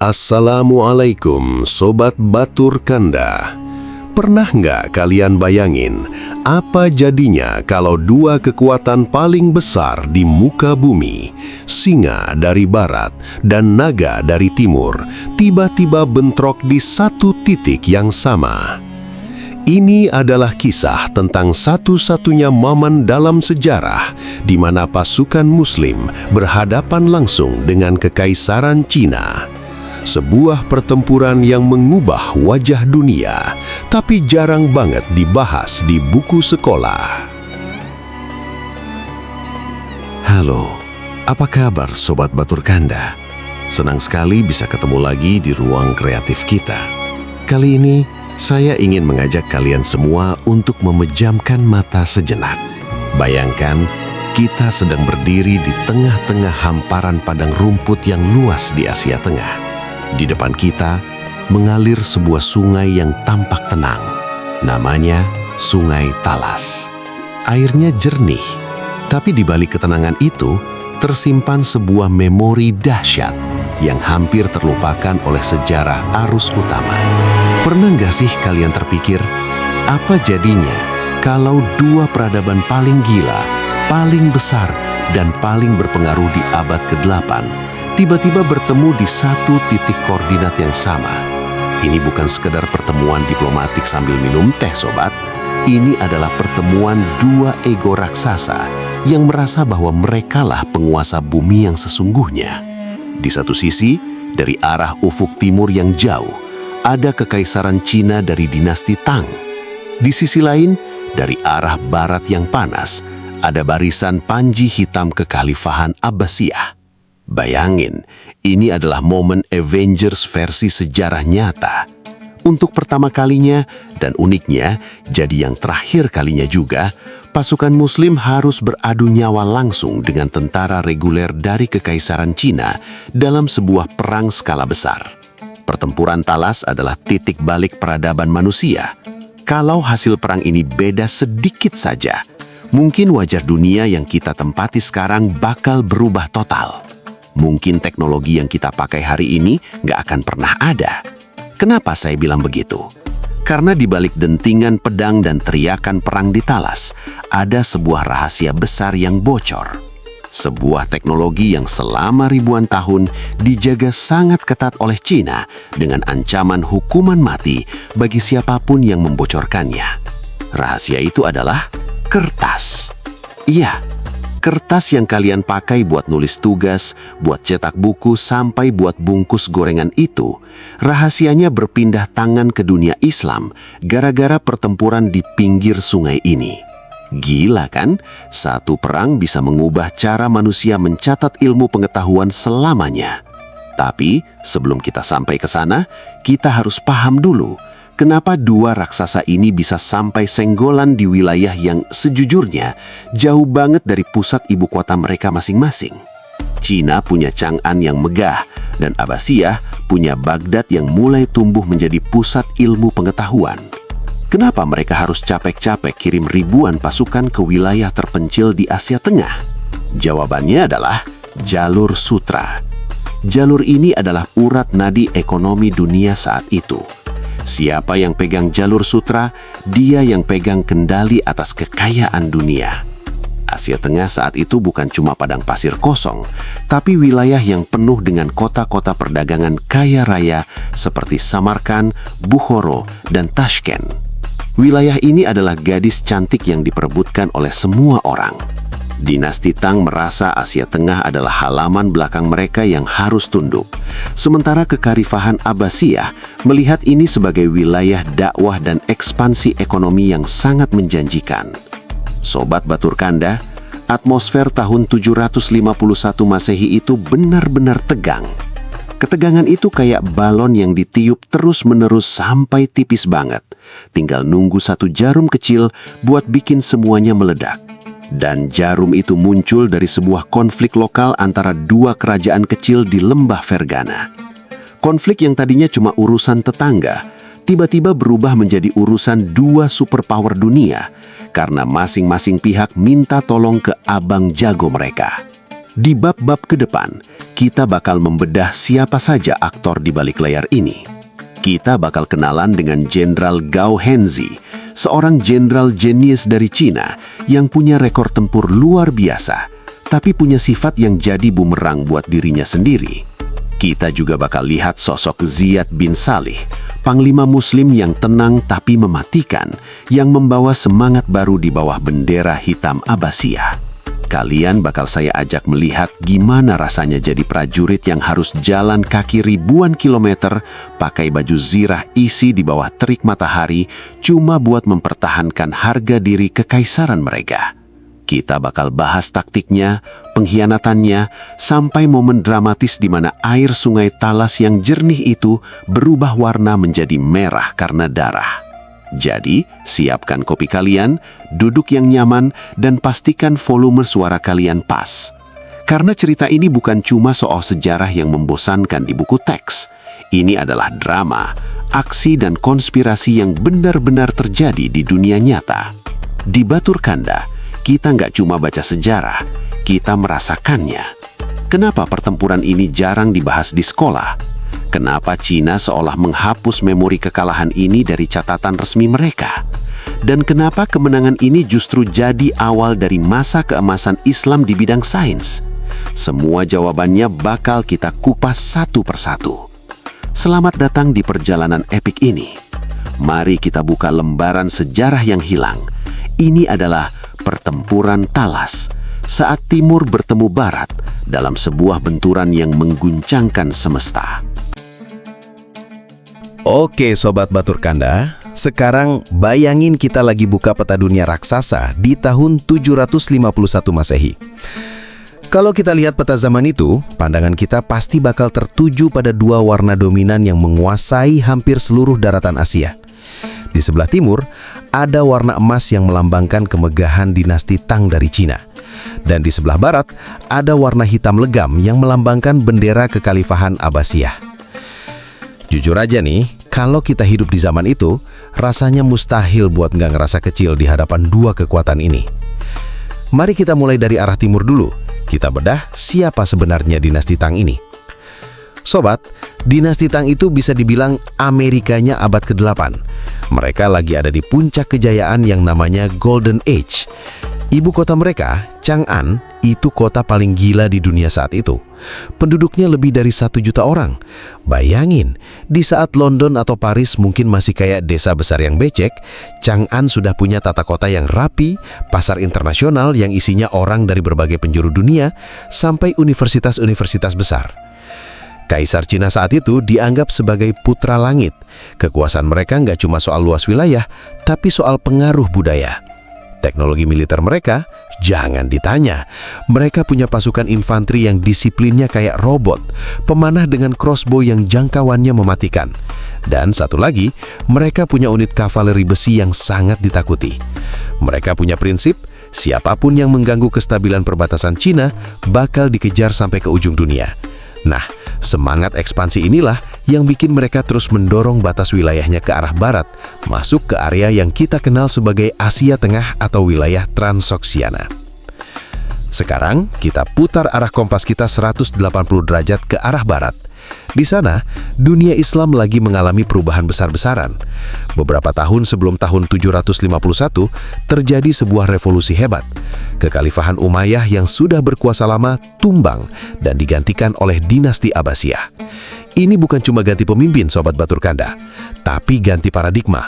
Assalamualaikum Sobat Batur Kanda. Pernah nggak kalian bayangin apa jadinya kalau dua kekuatan paling besar di muka bumi, singa dari barat dan naga dari timur, tiba-tiba bentrok di satu titik yang sama? Ini adalah kisah tentang satu-satunya momen dalam sejarah di mana pasukan Muslim berhadapan langsung dengan Kekaisaran Cina. Sebuah pertempuran yang mengubah wajah dunia, tapi jarang banget dibahas di buku sekolah. Halo, apa kabar Sobat Batur Kanda? Senang sekali bisa ketemu lagi di ruang kreatif kita. Kali ini, saya ingin mengajak kalian semua untuk memejamkan mata sejenak. Bayangkan, kita sedang berdiri di tengah-tengah hamparan padang rumput yang luas di Asia Tengah. Di depan kita mengalir sebuah sungai yang tampak tenang. Namanya Sungai Talas. Airnya jernih, tapi di balik ketenangan itu tersimpan sebuah memori dahsyat yang hampir terlupakan oleh sejarah arus utama. Pernah nggak sih kalian terpikir, apa jadinya kalau dua peradaban paling gila, paling besar, dan paling berpengaruh di abad ke-8 tiba-tiba bertemu di satu titik koordinat yang sama? Ini bukan sekedar pertemuan diplomatik sambil minum teh, sobat. Ini adalah pertemuan dua ego raksasa yang merasa bahwa merekalah penguasa bumi yang sesungguhnya. Di satu sisi, dari arah ufuk timur yang jauh, ada Kekaisaran Cina dari dinasti Tang. Di sisi lain, dari arah barat yang panas, ada barisan Panji Hitam Kekhalifahan Abbasiyah. Bayangin, ini adalah momen Avengers versi sejarah nyata. Untuk pertama kalinya, dan uniknya, jadi yang terakhir kalinya juga, pasukan Muslim harus beradu nyawa langsung dengan tentara reguler dari Kekaisaran Cina dalam sebuah perang skala besar. Pertempuran Talas adalah titik balik peradaban manusia. Kalau hasil perang ini beda sedikit saja, mungkin wajah dunia yang kita tempati sekarang bakal berubah total. Mungkin teknologi yang kita pakai hari ini nggak akan pernah ada. Kenapa saya bilang begitu? Karena di balik dentingan pedang dan teriakan perang di Talas, ada sebuah rahasia besar yang bocor. Sebuah teknologi yang selama ribuan tahun dijaga sangat ketat oleh Cina dengan ancaman hukuman mati bagi siapapun yang membocorkannya. Rahasia itu adalah kertas. Iya, kertas yang kalian pakai buat nulis tugas, buat cetak buku, sampai buat bungkus gorengan itu, rahasianya berpindah tangan ke dunia Islam gara-gara pertempuran di pinggir sungai ini. Gila kan? Satu perang bisa mengubah cara manusia mencatat ilmu pengetahuan selamanya. Tapi sebelum kita sampai ke sana, kita harus paham dulu kenapa dua raksasa ini bisa sampai senggolan di wilayah yang sejujurnya jauh banget dari pusat ibu kota mereka masing-masing. Cina punya Chang'an yang megah, dan Abbasiyah punya Baghdad yang mulai tumbuh menjadi pusat ilmu pengetahuan. Kenapa mereka harus capek-capek kirim ribuan pasukan ke wilayah terpencil di Asia Tengah? Jawabannya adalah jalur sutra. Jalur ini adalah urat nadi ekonomi dunia saat itu. Siapa yang pegang jalur sutra, dia yang pegang kendali atas kekayaan dunia. Asia Tengah saat itu bukan cuma padang pasir kosong, tapi wilayah yang penuh dengan kota-kota perdagangan kaya raya seperti Samarkand, Bukhara, dan Tashkent. Wilayah ini adalah gadis cantik yang diperebutkan oleh semua orang. Dinasti Tang merasa Asia Tengah adalah halaman belakang mereka yang harus tunduk. Sementara Kekhalifahan Abbasiyah melihat ini sebagai wilayah dakwah dan ekspansi ekonomi yang sangat menjanjikan. Sobat Batur Kanda, atmosfer tahun 751 Masehi itu benar-benar tegang. Ketegangan itu kayak balon yang ditiup terus-menerus sampai tipis banget. Tinggal nunggu satu jarum kecil buat bikin semuanya meledak. Dan jarum itu muncul dari sebuah konflik lokal antara dua kerajaan kecil di lembah Fergana. Konflik yang tadinya cuma urusan tetangga, tiba-tiba berubah menjadi urusan dua superpower dunia karena masing-masing pihak minta tolong ke abang jago mereka. Di bab-bab ke depan, kita bakal membedah siapa saja aktor di balik layar ini. Kita bakal kenalan dengan Jenderal Gao Henzhi, seorang jenderal jenius dari Cina yang punya rekor tempur luar biasa, tapi punya sifat yang jadi bumerang buat dirinya sendiri. Kita juga bakal lihat sosok Ziyad bin Salih, panglima muslim yang tenang tapi mematikan, yang membawa semangat baru di bawah bendera hitam Abbasiyah. Kalian bakal saya ajak melihat gimana rasanya jadi prajurit yang harus jalan kaki ribuan kilometer, pakai baju zirah isi di bawah terik matahari, cuma buat mempertahankan harga diri kekaisaran mereka. Kita bakal bahas taktiknya, pengkhianatannya, sampai momen dramatis di mana air sungai Talas yang jernih itu berubah warna menjadi merah karena darah. Jadi, siapkan kopi kalian, duduk yang nyaman, dan pastikan volume suara kalian pas. Karena cerita ini bukan cuma soal sejarah yang membosankan di buku teks. Ini adalah drama, aksi, dan konspirasi yang benar-benar terjadi di dunia nyata. Di Batur Kanda, kita nggak cuma baca sejarah, kita merasakannya. Kenapa pertempuran ini jarang dibahas di sekolah? Kenapa Cina seolah menghapus memori kekalahan ini dari catatan resmi mereka? Dan kenapa kemenangan ini justru jadi awal dari masa keemasan Islam di bidang sains? Semua jawabannya bakal kita kupas satu persatu. Selamat datang di perjalanan epik ini. Mari kita buka lembaran sejarah yang hilang. Ini adalah pertempuran Talas, saat Timur bertemu Barat dalam sebuah benturan yang mengguncangkan semesta. Oke Sobat Batur Kanda, sekarang bayangin kita lagi buka peta dunia raksasa di tahun 751 Masehi. Kalau kita lihat peta zaman itu, pandangan kita pasti bakal tertuju pada dua warna dominan yang menguasai hampir seluruh daratan Asia. Di sebelah timur, ada warna emas yang melambangkan kemegahan dinasti Tang dari Cina. Dan di sebelah barat, ada warna hitam legam yang melambangkan bendera kekhalifahan Abbasiyah. Jujur aja nih, kalau kita hidup di zaman itu, rasanya mustahil buat nggak ngerasa kecil di hadapan dua kekuatan ini. Mari kita mulai dari arah timur dulu. Kita bedah siapa sebenarnya dinasti Tang ini. Sobat, dinasti Tang itu bisa dibilang Amerikanya abad ke-8. Mereka lagi ada di puncak kejayaan yang namanya Golden Age. Ibu kota mereka, Chang'an, itu kota paling gila di dunia saat itu. Penduduknya lebih dari 1 juta orang. Bayangin, di saat London atau Paris mungkin masih kayak desa besar yang becek, Chang'an sudah punya tata kota yang rapi, pasar internasional yang isinya orang dari berbagai penjuru dunia, sampai universitas-universitas besar. Kaisar Cina saat itu dianggap sebagai putra langit. Kekuasaan mereka nggak cuma soal luas wilayah, tapi soal pengaruh budaya. Teknologi militer mereka, jangan ditanya. Mereka punya pasukan infanteri yang disiplinnya kayak robot, pemanah dengan crossbow yang jangkauannya mematikan. Dan satu lagi, mereka punya unit kavaleri besi yang sangat ditakuti. Mereka punya prinsip, siapapun yang mengganggu kestabilan perbatasan Cina bakal dikejar sampai ke ujung dunia. Nah, semangat ekspansi inilah yang bikin mereka terus mendorong batas wilayahnya ke arah barat, masuk ke area yang kita kenal sebagai Asia Tengah atau wilayah Transoksiana. Sekarang, kita putar arah kompas kita 180 derajat ke arah barat. Di sana, dunia Islam lagi mengalami perubahan besar-besaran. Beberapa tahun sebelum tahun 751, terjadi sebuah revolusi hebat. Kekhalifahan Umayyah yang sudah berkuasa lama tumbang dan digantikan oleh dinasti Abbasiyah. Ini bukan cuma ganti pemimpin Sobat Batur Kanda, tapi ganti paradigma.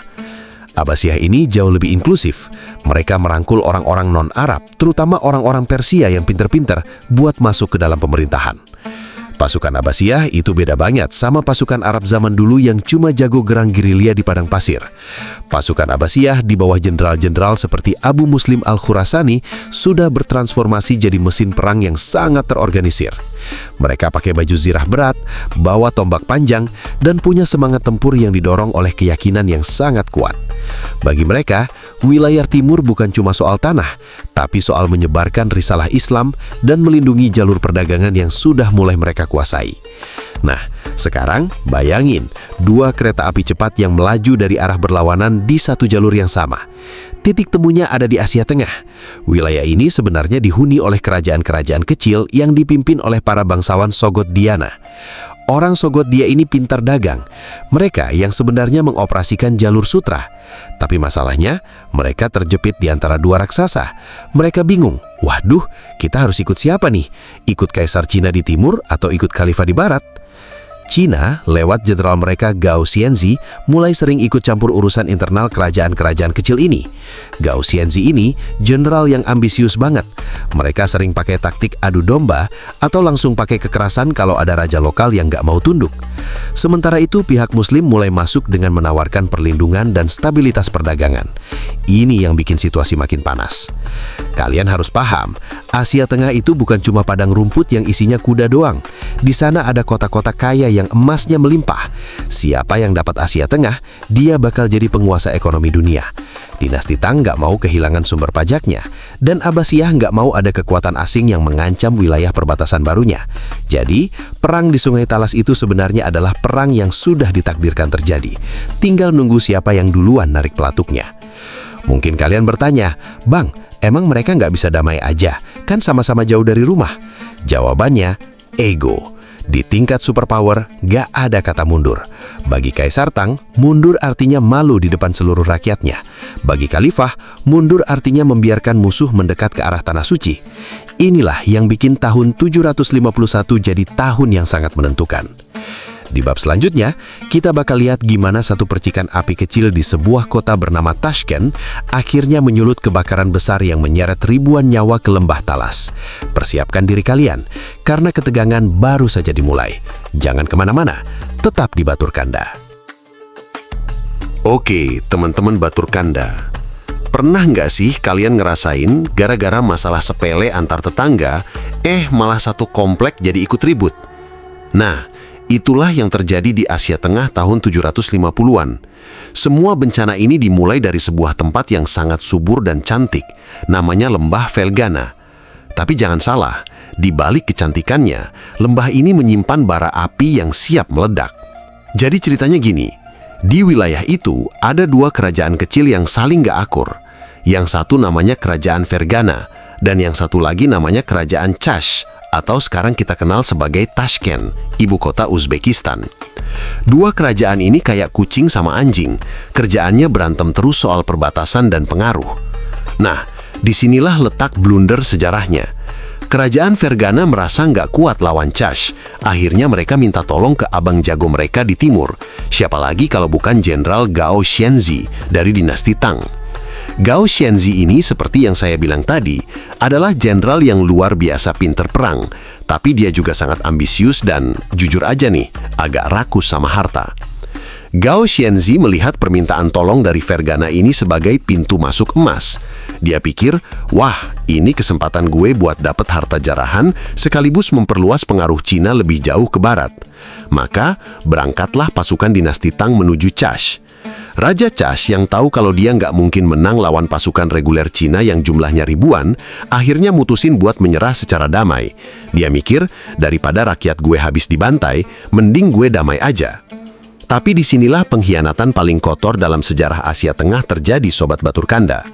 Abbasiyah ini jauh lebih inklusif. Mereka merangkul orang-orang non-Arab, terutama orang-orang Persia yang pinter-pinter buat masuk ke dalam pemerintahan. Pasukan Abbasiyah itu beda banget sama pasukan Arab zaman dulu yang cuma jago gerang gerilya di padang pasir. Pasukan Abbasiyah di bawah jenderal-jenderal seperti Abu Muslim Al-Khurasani sudah bertransformasi jadi mesin perang yang sangat terorganisir. Mereka pakai baju zirah berat, bawa tombak panjang, dan punya semangat tempur yang didorong oleh keyakinan yang sangat kuat. Bagi mereka, wilayah timur bukan cuma soal tanah, tapi soal menyebarkan risalah Islam dan melindungi jalur perdagangan yang sudah mulai mereka kuasai. Nah, sekarang bayangin dua kereta api cepat yang melaju dari arah berlawanan di satu jalur yang sama. Titik temunya ada di Asia Tengah. Wilayah ini sebenarnya dihuni oleh kerajaan-kerajaan kecil yang dipimpin oleh para bangsawan Sogodiana. Orang Sogodia ini pintar dagang. Mereka yang sebenarnya mengoperasikan jalur sutra. Tapi masalahnya, mereka terjepit di antara dua raksasa. Mereka bingung, waduh, kita harus ikut siapa nih? Ikut Kaisar Cina di timur atau ikut Khalifah di barat? Cina, lewat jenderal mereka Gao Xianzi, mulai sering ikut campur urusan internal kerajaan-kerajaan kecil ini. Gao Xianzi ini jenderal yang ambisius banget. Mereka sering pakai taktik adu domba atau langsung pakai kekerasan kalau ada raja lokal yang nggak mau tunduk. Sementara itu, pihak Muslim mulai masuk dengan menawarkan perlindungan dan stabilitas perdagangan. Ini yang bikin situasi makin panas. Kalian harus paham, Asia Tengah itu bukan cuma padang rumput yang isinya kuda doang. Di sana ada kota-kota kaya yang emasnya melimpah. Siapa yang dapat Asia Tengah, dia bakal jadi penguasa ekonomi dunia. Dinasti Tang nggak mau kehilangan sumber pajaknya, dan Abbasiyah nggak mau ada kekuatan asing yang mengancam wilayah perbatasan barunya. Jadi, perang di Sungai Talas itu sebenarnya adalah perang yang sudah ditakdirkan terjadi. Tinggal nunggu siapa yang duluan narik pelatuknya. Mungkin kalian bertanya, Bang, emang mereka nggak bisa damai aja? Kan sama-sama jauh dari rumah? Jawabannya, ego. Di tingkat superpower, gak ada kata mundur. Bagi Kaisar Tang, mundur artinya malu di depan seluruh rakyatnya. Bagi Khalifah, mundur artinya membiarkan musuh mendekat ke arah tanah suci. Inilah yang bikin tahun 751 jadi tahun yang sangat menentukan. Di bab selanjutnya, kita bakal lihat gimana satu percikan api kecil di sebuah kota bernama Tashkent akhirnya menyulut kebakaran besar yang menyeret ribuan nyawa ke lembah Talas. Persiapkan diri kalian, karena ketegangan baru saja dimulai. Jangan kemana-mana, tetap di Batur Kanda. Oke, teman-teman Batur Kanda. Pernah nggak sih kalian ngerasain gara-gara masalah sepele antar tetangga, malah satu komplek jadi ikut ribut? Nah, itulah yang terjadi di Asia Tengah tahun 750-an. Semua bencana ini dimulai dari sebuah tempat yang sangat subur dan cantik, namanya Lembah Felgana. Tapi jangan salah, di balik kecantikannya, lembah ini menyimpan bara api yang siap meledak. Jadi ceritanya gini, di wilayah itu ada dua kerajaan kecil yang saling gak akur. Yang satu namanya Kerajaan Fergana, dan yang satu lagi namanya Kerajaan Chash, atau sekarang kita kenal sebagai Tashkent, ibu kota Uzbekistan. Dua kerajaan ini kayak kucing sama anjing, kerjaannya berantem terus soal perbatasan dan pengaruh. Nah, disinilah letak blunder sejarahnya. Kerajaan Fergana merasa nggak kuat lawan Chash. Akhirnya mereka minta tolong ke abang jago mereka di timur. Siapa lagi kalau bukan Jenderal Gao Xianzi dari dinasti Tang. Gao Xianzi ini seperti yang saya bilang tadi, adalah jenderal yang luar biasa pinter perang, tapi dia juga sangat ambisius dan, jujur aja nih, agak rakus sama harta. Gao Xianzi melihat permintaan tolong dari Fergana ini sebagai pintu masuk emas. Dia pikir, wah, ini kesempatan gue buat dapat harta jarahan sekaligus memperluas pengaruh Cina lebih jauh ke barat. Maka, berangkatlah pasukan dinasti Tang menuju Chash. Raja Chash yang tahu kalau dia nggak mungkin menang lawan pasukan reguler Cina yang jumlahnya ribuan, akhirnya mutusin buat menyerah secara damai. Dia mikir, daripada rakyat gue habis dibantai, mending gue damai aja. Tapi disinilah pengkhianatan paling kotor dalam sejarah Asia Tengah terjadi, Sobat Batur Kanda.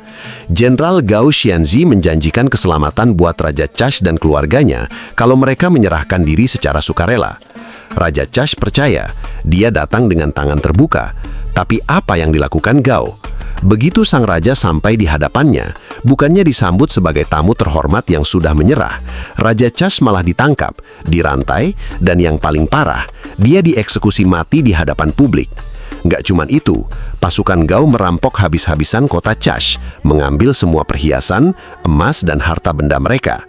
Jenderal Gao Xianzi menjanjikan keselamatan buat Raja Chash dan keluarganya kalau mereka menyerahkan diri secara sukarela. Raja Chash percaya, dia datang dengan tangan terbuka. Tapi apa yang dilakukan Gao? Begitu sang raja sampai di hadapannya, bukannya disambut sebagai tamu terhormat yang sudah menyerah, Raja Chash malah ditangkap, dirantai, dan yang paling parah, dia dieksekusi mati di hadapan publik. Nggak cuman itu, pasukan Gao merampok habis-habisan kota Chash, mengambil semua perhiasan, emas, dan harta benda mereka.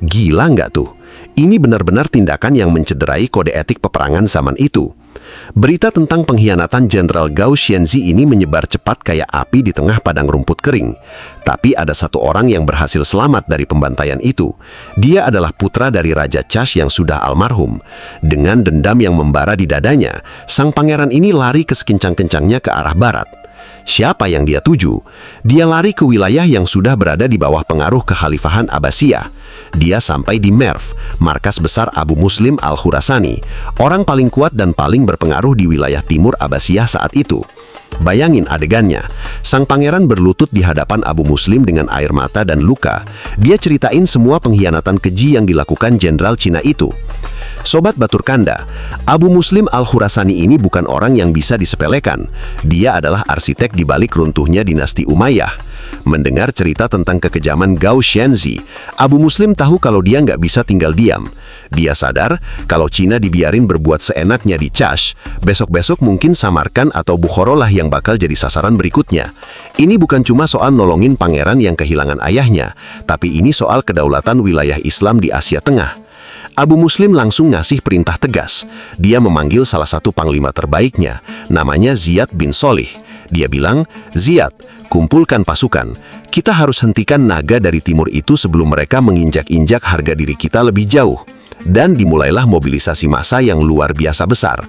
Gila nggak tuh? Ini benar-benar tindakan yang mencederai kode etik peperangan zaman itu. Berita tentang pengkhianatan Jenderal Gao Xianzi ini menyebar cepat kayak api di tengah padang rumput kering. Tapi ada satu orang yang berhasil selamat dari pembantaian itu. Dia adalah putra dari Raja Chash yang sudah almarhum. Dengan dendam yang membara di dadanya, sang pangeran ini lari ke sekencang-kencangnya ke arah barat. Siapa yang dia tuju? Dia lari ke wilayah yang sudah berada di bawah pengaruh kekhalifahan Abbasiyah. Dia sampai di Merv, markas besar Abu Muslim Al-Khurasani, orang paling kuat dan paling berpengaruh di wilayah timur Abbasiyah saat itu. Bayangin adegannya, sang pangeran berlutut di hadapan Abu Muslim dengan air mata dan luka. Dia ceritain semua pengkhianatan keji yang dilakukan jenderal Cina itu. Sobat Batur Kanda, Abu Muslim Al-Khurasani ini bukan orang yang bisa disepelekan. Dia adalah arsitek di balik runtuhnya dinasti Umayyah. Mendengar cerita tentang kekejaman Gao Xianzi, Abu Muslim tahu kalau dia nggak bisa tinggal diam. Dia sadar kalau Cina dibiarin berbuat seenaknya di Chash, besok-besok mungkin Samarkand atau Bukhara lah yang bakal jadi sasaran berikutnya. Ini bukan cuma soal nolongin pangeran yang kehilangan ayahnya, tapi ini soal kedaulatan wilayah Islam di Asia Tengah. Abu Muslim langsung ngasih perintah tegas. Dia memanggil salah satu panglima terbaiknya, namanya Ziyad bin Solih. Dia bilang, "Ziyad, kumpulkan pasukan. Kita harus hentikan naga dari timur itu sebelum mereka menginjak-injak harga diri kita lebih jauh." Dan dimulailah mobilisasi massa yang luar biasa besar.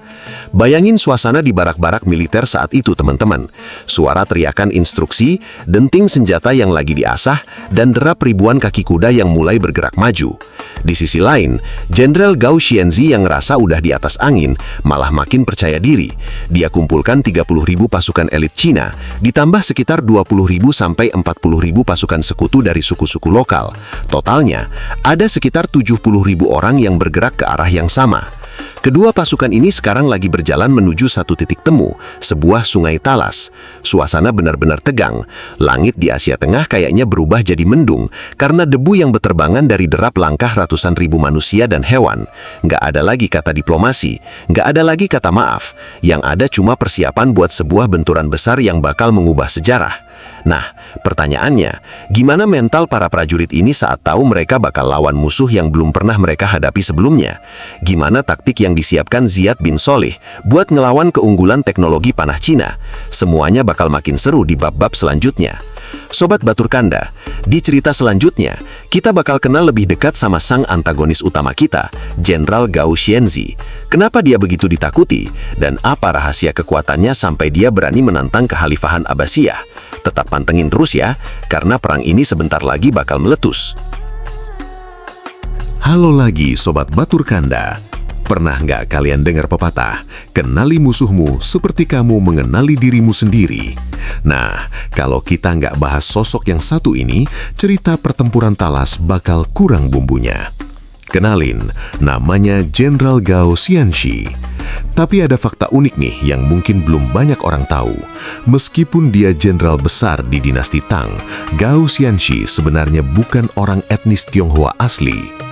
Bayangin suasana di barak-barak militer saat itu, teman-teman. Suara teriakan instruksi, denting senjata yang lagi diasah, dan derap ribuan kaki kuda yang mulai bergerak maju. Di sisi lain, Jenderal Gao Xianzi yang ngerasa udah di atas angin, malah makin percaya diri. Dia kumpulkan 30.000 pasukan elit Cina, ditambah sekitar 20.000 sampai 40.000 pasukan sekutu dari suku-suku lokal. Totalnya, ada sekitar 70.000 orang yang bergerak ke arah yang sama. Kedua pasukan ini sekarang lagi berjalan menuju satu titik temu, sebuah sungai Talas. Suasana benar-benar tegang. Langit di Asia Tengah kayaknya berubah jadi mendung karena debu yang berterbangan dari derap langkah ratusan ribu manusia dan hewan. Nggak ada lagi kata diplomasi, nggak ada lagi kata maaf. Yang ada cuma persiapan buat sebuah benturan besar yang bakal mengubah sejarah. Nah, pertanyaannya, gimana mental para prajurit ini saat tahu mereka bakal lawan musuh yang belum pernah mereka hadapi sebelumnya? Gimana taktik yang disiapkan Ziyad bin Solih buat ngelawan keunggulan teknologi panah Cina? Semuanya bakal makin seru di bab-bab selanjutnya. Sobat Batur Kanda, di cerita selanjutnya, kita bakal kenal lebih dekat sama sang antagonis utama kita, Jenderal Gao Xianzi. Kenapa dia begitu ditakuti? Dan apa rahasia kekuatannya sampai dia berani menantang kekhalifahan Abbasiyah? Tetap pantengin terus ya, karena perang ini sebentar lagi bakal meletus. Halo lagi Sobat Batur Kanda. Pernah nggak kalian dengar pepatah, kenali musuhmu seperti kamu mengenali dirimu sendiri? Nah, kalau kita nggak bahas sosok yang satu ini, cerita pertempuran Talas bakal kurang bumbunya. Kenalin, namanya Jenderal Gao Xianzi. Tapi ada fakta unik nih yang mungkin belum banyak orang tahu. Meskipun dia jenderal besar di dinasti Tang, Gao Xianzi sebenarnya bukan orang etnis Tionghoa asli.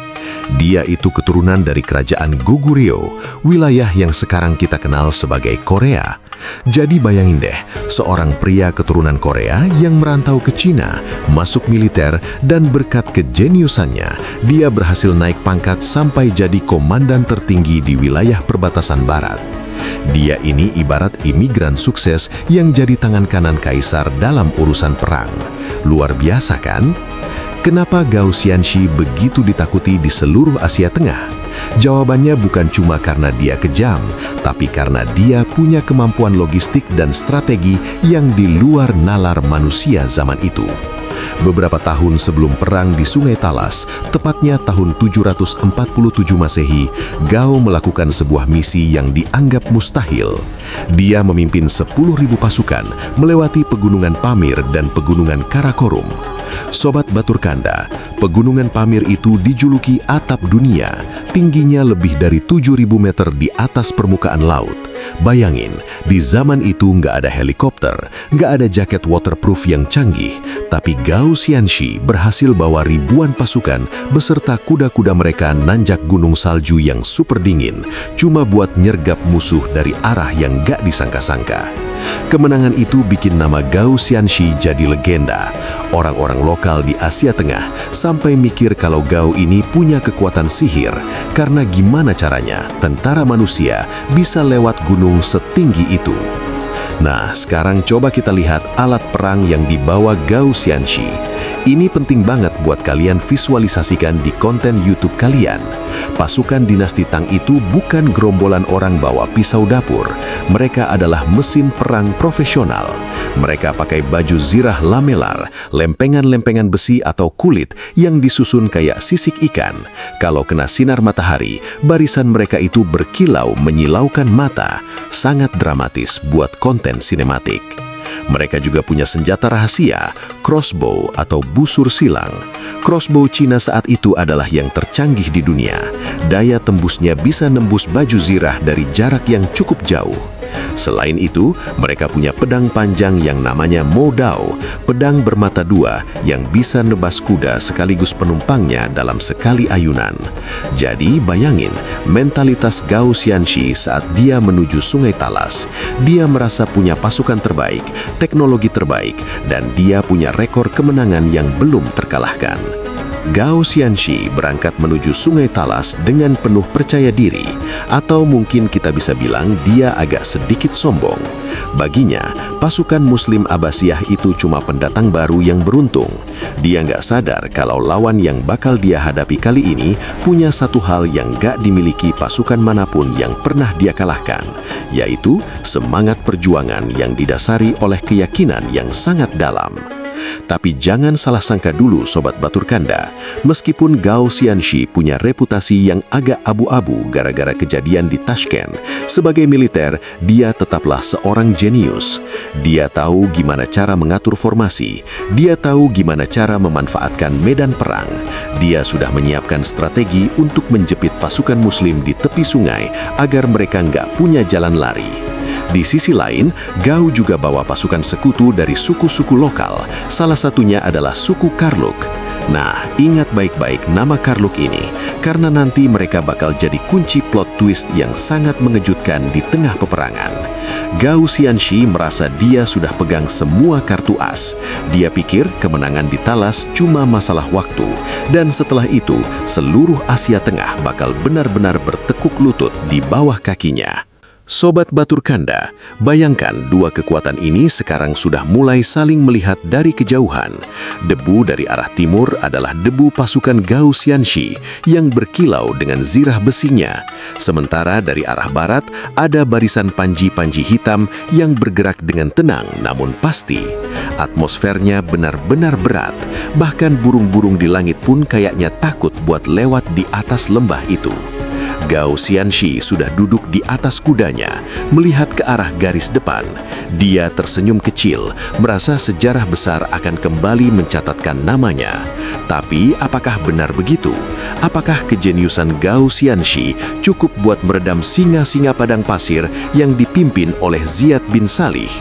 Dia itu keturunan dari kerajaan Goguryeo, wilayah yang sekarang kita kenal sebagai Korea. Jadi bayangin deh, seorang pria keturunan Korea yang merantau ke Cina, masuk militer, dan berkat kejeniusannya, dia berhasil naik pangkat sampai jadi komandan tertinggi di wilayah perbatasan barat. Dia ini ibarat imigran sukses yang jadi tangan kanan kaisar dalam urusan perang. Luar biasa kan? Kenapa Gao Xianzi begitu ditakuti di seluruh Asia Tengah? Jawabannya bukan cuma karena dia kejam, tapi karena dia punya kemampuan logistik dan strategi yang di luar nalar manusia zaman itu. Beberapa tahun sebelum perang di Sungai Talas, tepatnya tahun 747 Masehi, Gao melakukan sebuah misi yang dianggap mustahil. Dia memimpin 10.000 pasukan melewati pegunungan Pamir dan pegunungan Karakorum. Sobat Batur Kanda, pegunungan Pamir itu dijuluki atap dunia, tingginya lebih dari 7.000 meter di atas permukaan laut. Bayangin, di zaman itu nggak ada helikopter, nggak ada jaket waterproof yang canggih, tapi Gao Xianzi berhasil bawa ribuan pasukan beserta kuda-kuda mereka nanjak gunung salju yang super dingin, cuma buat nyergap musuh dari arah yang nggak disangka-sangka. Kemenangan itu bikin nama Gao Xianzi jadi legenda. Orang-orang lokal di Asia Tengah sampai mikir kalau Gao ini punya kekuatan sihir, karena gimana caranya tentara manusia bisa lewat gunung setinggi itu. Nah, sekarang coba kita lihat alat perang yang dibawa Gao Xianxi. Ini penting banget buat kalian visualisasikan di konten YouTube kalian. Pasukan dinasti Tang itu bukan gerombolan orang bawa pisau dapur. Mereka adalah mesin perang profesional. Mereka pakai baju zirah lamelar, lempengan-lempengan besi atau kulit yang disusun kayak sisik ikan. Kalau kena sinar matahari, barisan mereka itu berkilau menyilaukan mata. Sangat dramatis buat konten sinematik. Mereka juga punya senjata rahasia, crossbow atau busur silang. Crossbow Cina saat itu adalah yang tercanggih di dunia. Daya tembusnya bisa nembus baju zirah dari jarak yang cukup jauh. Selain itu, mereka punya pedang panjang yang namanya Mo Dao, pedang bermata dua yang bisa nebas kuda sekaligus penumpangnya dalam sekali ayunan. Jadi bayangin, mentalitas Gao Xianxi saat dia menuju Sungai Talas. Dia merasa punya pasukan terbaik, teknologi terbaik, dan dia punya rekor kemenangan yang belum terkalahkan. Gao Xianxi berangkat menuju Sungai Talas dengan penuh percaya diri, atau mungkin kita bisa bilang dia agak sedikit sombong. Baginya, pasukan Muslim Abbasiyah itu cuma pendatang baru yang beruntung. Dia nggak sadar kalau lawan yang bakal dia hadapi kali ini punya satu hal yang nggak dimiliki pasukan manapun yang pernah dia kalahkan, yaitu semangat perjuangan yang didasari oleh keyakinan yang sangat dalam. Tapi jangan salah sangka dulu Sobat Batur Kanda, meskipun Gao Xianxi punya reputasi yang agak abu-abu gara-gara kejadian di Tashkent, sebagai militer dia tetaplah seorang jenius. Dia tahu gimana cara mengatur formasi, dia tahu gimana cara memanfaatkan medan perang. Dia sudah menyiapkan strategi untuk menjepit pasukan muslim di tepi sungai agar mereka nggak punya jalan lari. Di sisi lain, Gao juga bawa pasukan sekutu dari suku-suku lokal, salah satunya adalah suku Karluk. Nah, ingat baik-baik nama Karluk ini, karena nanti mereka bakal jadi kunci plot twist yang sangat mengejutkan di tengah peperangan. Gao Xianxi merasa dia sudah pegang semua kartu as. Dia pikir kemenangan di Talas cuma masalah waktu, dan setelah itu, seluruh Asia Tengah bakal benar-benar bertekuk lutut di bawah kakinya. Sobat Batur Kanda, bayangkan dua kekuatan ini sekarang sudah mulai saling melihat dari kejauhan. Debu dari arah timur adalah debu pasukan Gao Xianxi yang berkilau dengan zirah besinya. Sementara dari arah barat ada barisan panji-panji hitam yang bergerak dengan tenang namun pasti. Atmosfernya benar-benar berat, bahkan burung-burung di langit pun kayaknya takut buat lewat di atas lembah itu. Gao Xianxi sudah duduk di atas kudanya, melihat ke arah garis depan. Dia tersenyum kecil, merasa sejarah besar akan kembali mencatatkan namanya. Tapi apakah benar begitu? Apakah kejeniusan Gao Xianxi cukup buat meredam singa-singa padang pasir yang dipimpin oleh Ziyad bin Salih?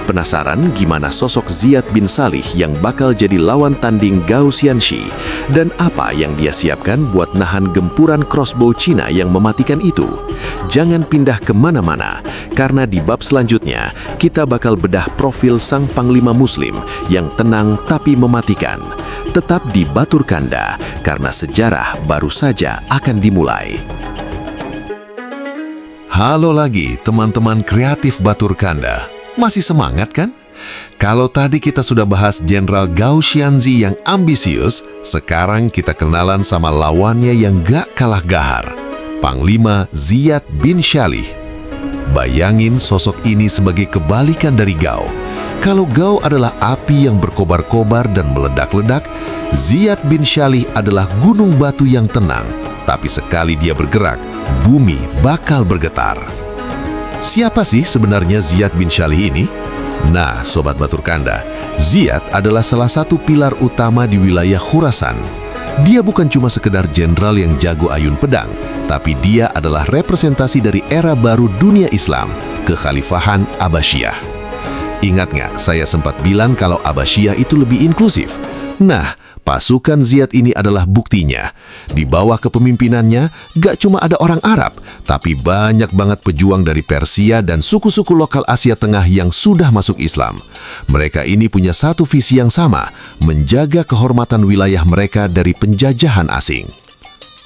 Penasaran gimana sosok Ziyad bin Salih yang bakal jadi lawan tanding Gao Xianxi? Dan apa yang dia siapkan buat nahan gempuran crossbow Cina yang mematikan itu? Jangan pindah kemana-mana, karena di bab selanjutnya kita bakal bedah profil sang panglima muslim yang tenang tapi mematikan. Tetap di Batur Kanda, karena sejarah baru saja akan dimulai. Halo lagi teman-teman kreatif Batur Kanda. Masih semangat kan? Kalau tadi kita sudah bahas Jenderal Gao Xianxi yang ambisius, sekarang kita kenalan sama lawannya yang gak kalah gahar, Panglima Ziyad bin Salih. Bayangin sosok ini sebagai kebalikan dari Gao. Kalau Gao adalah api yang berkobar-kobar dan meledak-ledak, Ziyad bin Salih adalah gunung batu yang tenang, tapi sekali dia bergerak, bumi bakal bergetar. Siapa sih sebenarnya Ziyad bin Salih ini? Nah, Sobat Batur Kanda, Ziyad adalah salah satu pilar utama di wilayah Khurasan. Dia bukan cuma sekedar jenderal yang jago ayun pedang, tapi dia adalah representasi dari era baru dunia Islam, kekhalifahan Abbasiyah. Ingat nggak, saya sempat bilang kalau Abbasiyah itu lebih inklusif? Nah, pasukan Ziyad ini adalah buktinya. Di bawah kepemimpinannya, gak cuma ada orang Arab, tapi banyak banget pejuang dari Persia dan suku-suku lokal Asia Tengah yang sudah masuk Islam. Mereka ini punya satu visi yang sama, menjaga kehormatan wilayah mereka dari penjajahan asing.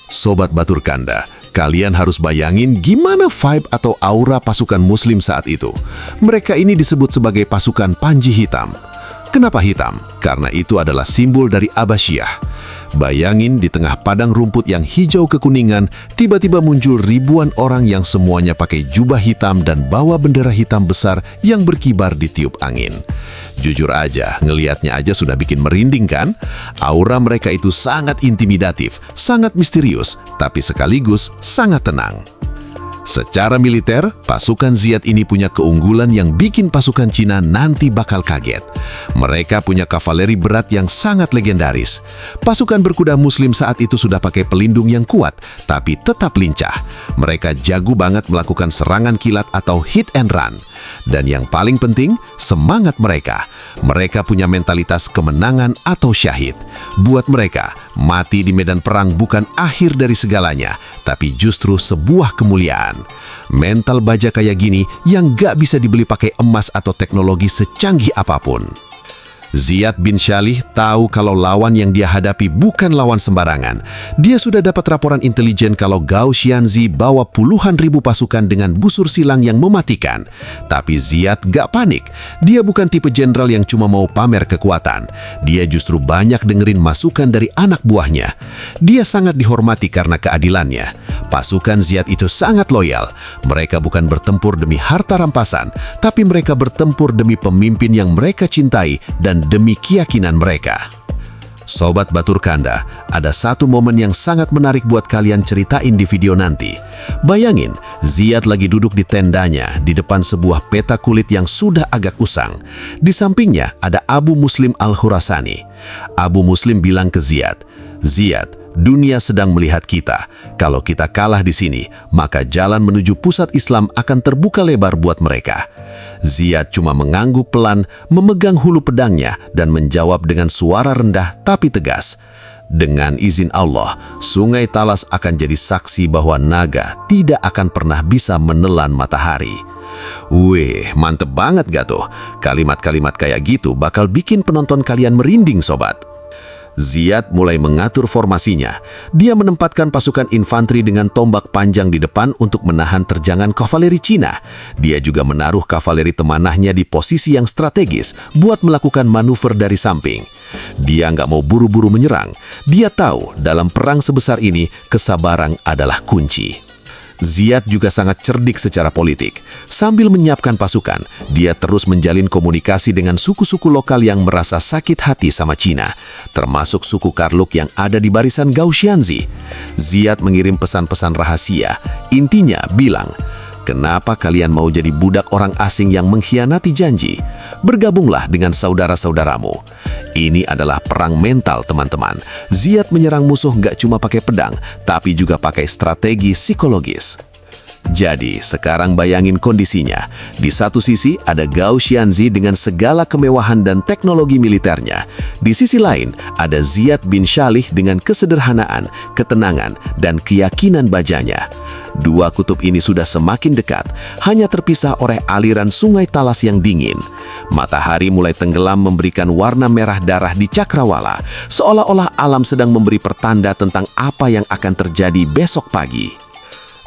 Sobat Batur Kanda, Kalian harus bayangin gimana vibe atau aura pasukan Muslim saat itu. Mereka ini disebut sebagai pasukan Panji Hitam. Kenapa hitam? Karena itu adalah simbol dari Abbasiyah. Bayangin di tengah padang rumput yang hijau kekuningan, tiba-tiba muncul ribuan orang yang semuanya pakai jubah hitam dan bawa bendera hitam besar yang berkibar ditiup angin. Jujur aja, ngelihatnya aja sudah bikin merinding kan? Aura mereka itu sangat intimidatif, sangat misterius, tapi sekaligus sangat tenang. Secara militer, pasukan Ziyad ini punya keunggulan yang bikin pasukan Cina nanti bakal kaget. Mereka punya kavaleri berat yang sangat legendaris. Pasukan berkuda Muslim saat itu sudah pakai pelindung yang kuat, tapi tetap lincah. Mereka jago banget melakukan serangan kilat atau hit and run. Dan yang paling penting, semangat mereka. Mereka punya mentalitas kemenangan atau syahid. Buat mereka, mati di medan perang bukan akhir dari segalanya, tapi justru sebuah kemuliaan. Mental baja kayak gini yang gak bisa dibeli pakai emas atau teknologi secanggih apapun. Ziyad bin Syalih tahu kalau lawan yang dia hadapi bukan lawan sembarangan. Dia sudah dapat laporan intelijen kalau Gao Xianzi bawa puluhan ribu pasukan dengan busur silang yang mematikan. Tapi Ziyad gak panik. Dia bukan tipe jenderal yang cuma mau pamer kekuatan. Dia justru banyak dengerin masukan dari anak buahnya. Dia sangat dihormati karena keadilannya. Pasukan Ziyad itu sangat loyal. Mereka bukan bertempur demi harta rampasan, tapi mereka bertempur demi pemimpin yang mereka cintai dan demi keyakinan mereka. Sobat Batur Kanda, ada satu momen yang sangat menarik buat kalian ceritain di video nanti. Bayangin, Ziyad lagi duduk di tendanya di depan sebuah peta kulit yang sudah agak usang. Di sampingnya ada Abu Muslim Al-Khurasani. Abu Muslim bilang ke Ziyad, "Ziyad, dunia sedang melihat kita. Kalau kita kalah di sini, maka jalan menuju pusat Islam akan terbuka lebar buat mereka." Ziyad cuma mengangguk pelan, memegang hulu pedangnya dan menjawab dengan suara rendah tapi tegas, "Dengan izin Allah, Sungai Talas akan jadi saksi bahwa naga tidak akan pernah bisa menelan matahari." Wih, mantep banget gak tuh? Kalimat-kalimat kayak gitu bakal bikin penonton kalian merinding, sobat. Ziyad mulai mengatur formasinya. Dia menempatkan pasukan infanteri dengan tombak panjang di depan untuk menahan terjangan kavaleri Cina. Dia juga menaruh kavaleri temanahnya di posisi yang strategis buat melakukan manuver dari samping. Dia nggak mau buru-buru menyerang. Dia tahu dalam perang sebesar ini, kesabaran adalah kunci. Ziyad juga sangat cerdik secara politik. Sambil menyiapkan pasukan, dia terus menjalin komunikasi dengan suku-suku lokal yang merasa sakit hati sama Cina, termasuk suku Karluk yang ada di barisan Gao Xianzi. Ziyad mengirim pesan-pesan rahasia. Intinya bilang, "Kenapa kalian mau jadi budak orang asing yang mengkhianati janji? Bergabunglah dengan saudara-saudaramu." Ini adalah perang mental, teman-teman. Ziyad menyerang musuh nggak cuma pakai pedang, tapi juga pakai strategi psikologis. Jadi, sekarang bayangin kondisinya. Di satu sisi ada Gao Xianzi dengan segala kemewahan dan teknologi militernya. Di sisi lain, ada Ziyad bin Syalih dengan kesederhanaan, ketenangan, dan keyakinan bajanya. Dua kutub ini sudah semakin dekat, hanya terpisah oleh aliran Sungai Talas yang dingin. Matahari mulai tenggelam memberikan warna merah darah di cakrawala, seolah-olah alam sedang memberi pertanda tentang apa yang akan terjadi besok pagi.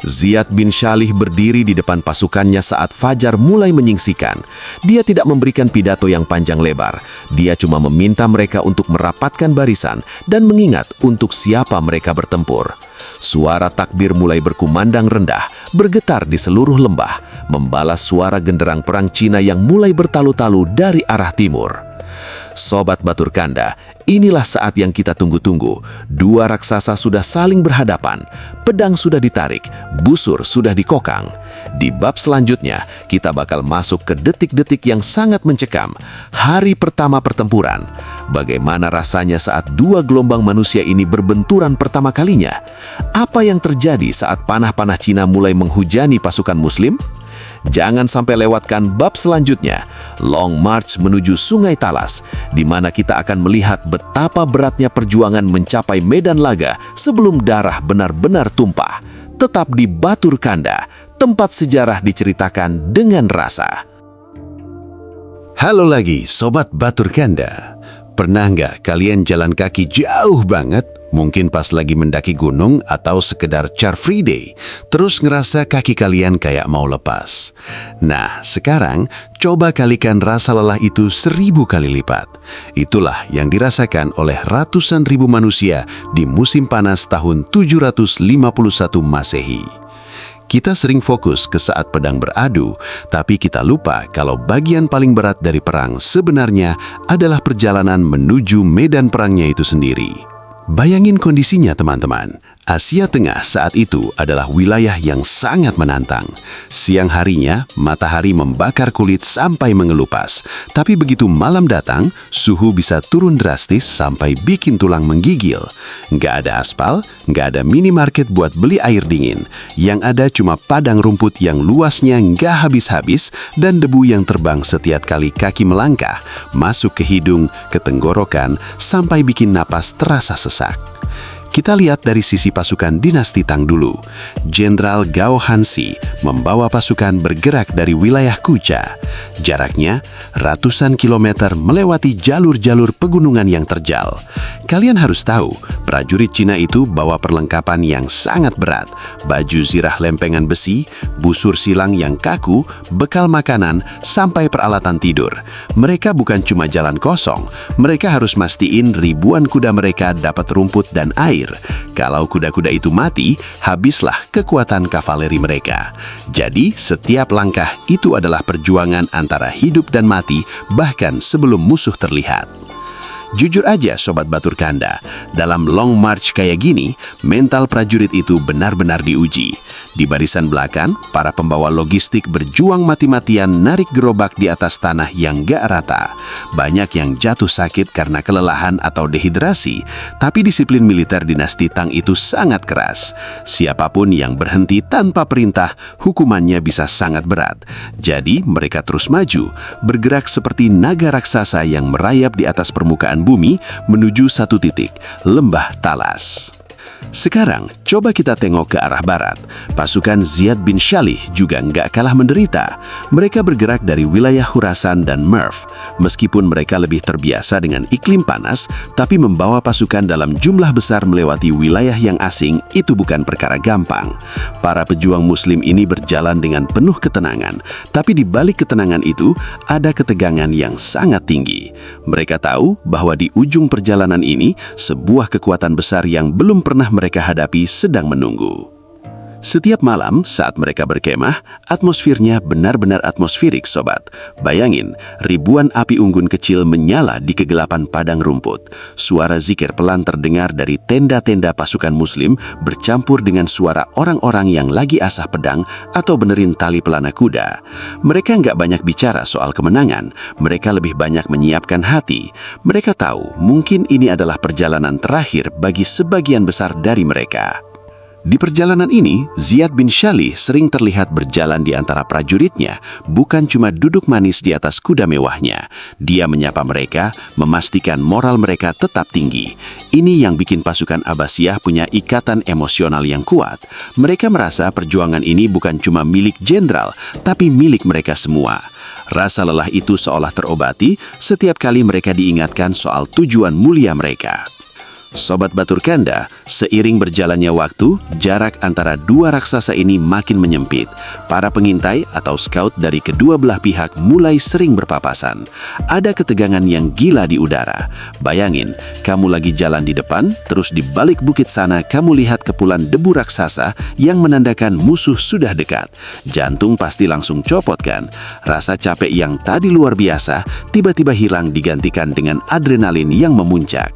Ziyad bin Syalih berdiri di depan pasukannya saat fajar mulai menyingsikan. Dia tidak memberikan pidato yang panjang lebar. Dia cuma meminta mereka untuk merapatkan barisan dan mengingat untuk siapa mereka bertempur. Suara takbir mulai berkumandang rendah, bergetar di seluruh lembah, membalas suara genderang perang Cina yang mulai bertalu-talu dari arah timur. Sobat Batur Kanda, inilah saat yang kita tunggu-tunggu. Dua raksasa sudah saling berhadapan. Pedang sudah ditarik, busur sudah dikokang. Di bab selanjutnya, kita bakal masuk ke detik-detik yang sangat mencekam. Hari pertama pertempuran. Bagaimana rasanya saat dua gelombang manusia ini berbenturan pertama kalinya? Apa yang terjadi saat panah-panah Cina mulai menghujani pasukan Muslim? Jangan sampai lewatkan bab selanjutnya, Long March menuju Sungai Talas, di mana kita akan melihat betapa beratnya perjuangan mencapai medan laga sebelum darah benar-benar tumpah. Tetap di Batur Kanda, tempat sejarah diceritakan dengan rasa. Halo lagi, Sobat Batur Kanda. Pernah nggak kalian jalan kaki jauh banget, Mungkin pas lagi mendaki gunung atau sekedar Car Free Day, terus ngerasa kaki kalian kayak mau lepas. Nah, sekarang coba kalikan rasa lelah itu 1000 kali lipat. Itulah yang dirasakan oleh ratusan ribu manusia di musim panas tahun 751 Masehi. Kita sering fokus ke saat pedang beradu, tapi kita lupa kalau bagian paling berat dari perang sebenarnya adalah perjalanan menuju medan perangnya itu sendiri. Bayangin kondisinya teman-teman. Asia Tengah saat itu adalah wilayah yang sangat menantang. Siang harinya, matahari membakar kulit sampai mengelupas. Tapi begitu malam datang, suhu bisa turun drastis sampai bikin tulang menggigil. Nggak ada aspal, nggak ada minimarket buat beli air dingin. Yang ada cuma padang rumput yang luasnya nggak habis-habis dan debu yang terbang setiap kali kaki melangkah, masuk ke hidung, ke tenggorokan, sampai bikin napas terasa sesak. Kita lihat dari sisi pasukan dinasti Tang dulu. Jenderal Gao Hansi membawa pasukan bergerak dari wilayah Kucha. Jaraknya ratusan kilometer melewati jalur-jalur pegunungan yang terjal. Kalian harus tahu, prajurit Cina itu bawa perlengkapan yang sangat berat. Baju zirah lempengan besi, busur silang yang kaku, bekal makanan, sampai peralatan tidur. Mereka bukan cuma jalan kosong, mereka harus mastiin ribuan kuda mereka dapat rumput dan air. Kalau kuda-kuda itu mati, habislah kekuatan kavaleri mereka. Jadi, setiap langkah itu adalah perjuangan antara hidup dan mati, bahkan sebelum musuh terlihat. Jujur aja Sobat Batur Kanda, dalam long march kayak gini, mental prajurit itu benar-benar diuji. Di barisan belakang, para pembawa logistik berjuang mati-matian narik gerobak di atas tanah yang gak rata. Banyak yang jatuh sakit karena kelelahan atau dehidrasi, tapi disiplin militer dinasti Tang itu sangat keras. Siapapun yang berhenti tanpa perintah, hukumannya bisa sangat berat. Jadi mereka terus maju, bergerak seperti naga raksasa yang merayap di atas permukaan bumi menuju satu titik, Lembah Talas. Sekarang, coba kita tengok ke arah barat. Pasukan Ziyad bin Shalih juga nggak kalah menderita. Mereka bergerak dari wilayah Khurasan dan Merv. Meskipun mereka lebih terbiasa dengan iklim panas, tapi membawa pasukan dalam jumlah besar melewati wilayah yang asing itu bukan perkara gampang. Para pejuang muslim ini berjalan dengan penuh ketenangan, tapi di balik ketenangan itu ada ketegangan yang sangat tinggi. Mereka tahu bahwa di ujung perjalanan ini, sebuah kekuatan besar yang belum pernah mereka hadapi sedang menunggu. Setiap malam saat mereka berkemah, atmosfernya benar-benar atmosferik sobat. Bayangin, ribuan api unggun kecil menyala di kegelapan padang rumput. Suara zikir pelan terdengar dari tenda-tenda pasukan muslim bercampur dengan suara orang-orang yang lagi asah pedang atau benerin tali pelana kuda. Mereka nggak banyak bicara soal kemenangan, mereka lebih banyak menyiapkan hati. Mereka tahu mungkin ini adalah perjalanan terakhir bagi sebagian besar dari mereka. Di perjalanan ini, Ziyad bin Shalih sering terlihat berjalan di antara prajuritnya, bukan cuma duduk manis di atas kuda mewahnya. Dia menyapa mereka, memastikan moral mereka tetap tinggi. Ini yang bikin pasukan Abbasiyah punya ikatan emosional yang kuat. Mereka merasa perjuangan ini bukan cuma milik jenderal, tapi milik mereka semua. Rasa lelah itu seolah terobati setiap kali mereka diingatkan soal tujuan mulia mereka. Sobat Batur Kanda, seiring berjalannya waktu, jarak antara dua raksasa ini makin menyempit. Para pengintai atau scout dari kedua belah pihak mulai sering berpapasan. Ada ketegangan yang gila di udara. Bayangin, kamu lagi jalan di depan, terus di balik bukit sana kamu lihat kepulan debu raksasa yang menandakan musuh sudah dekat. Jantung pasti langsung copot kan? Rasa capek yang tadi luar biasa, tiba-tiba hilang digantikan dengan adrenalin yang memuncak.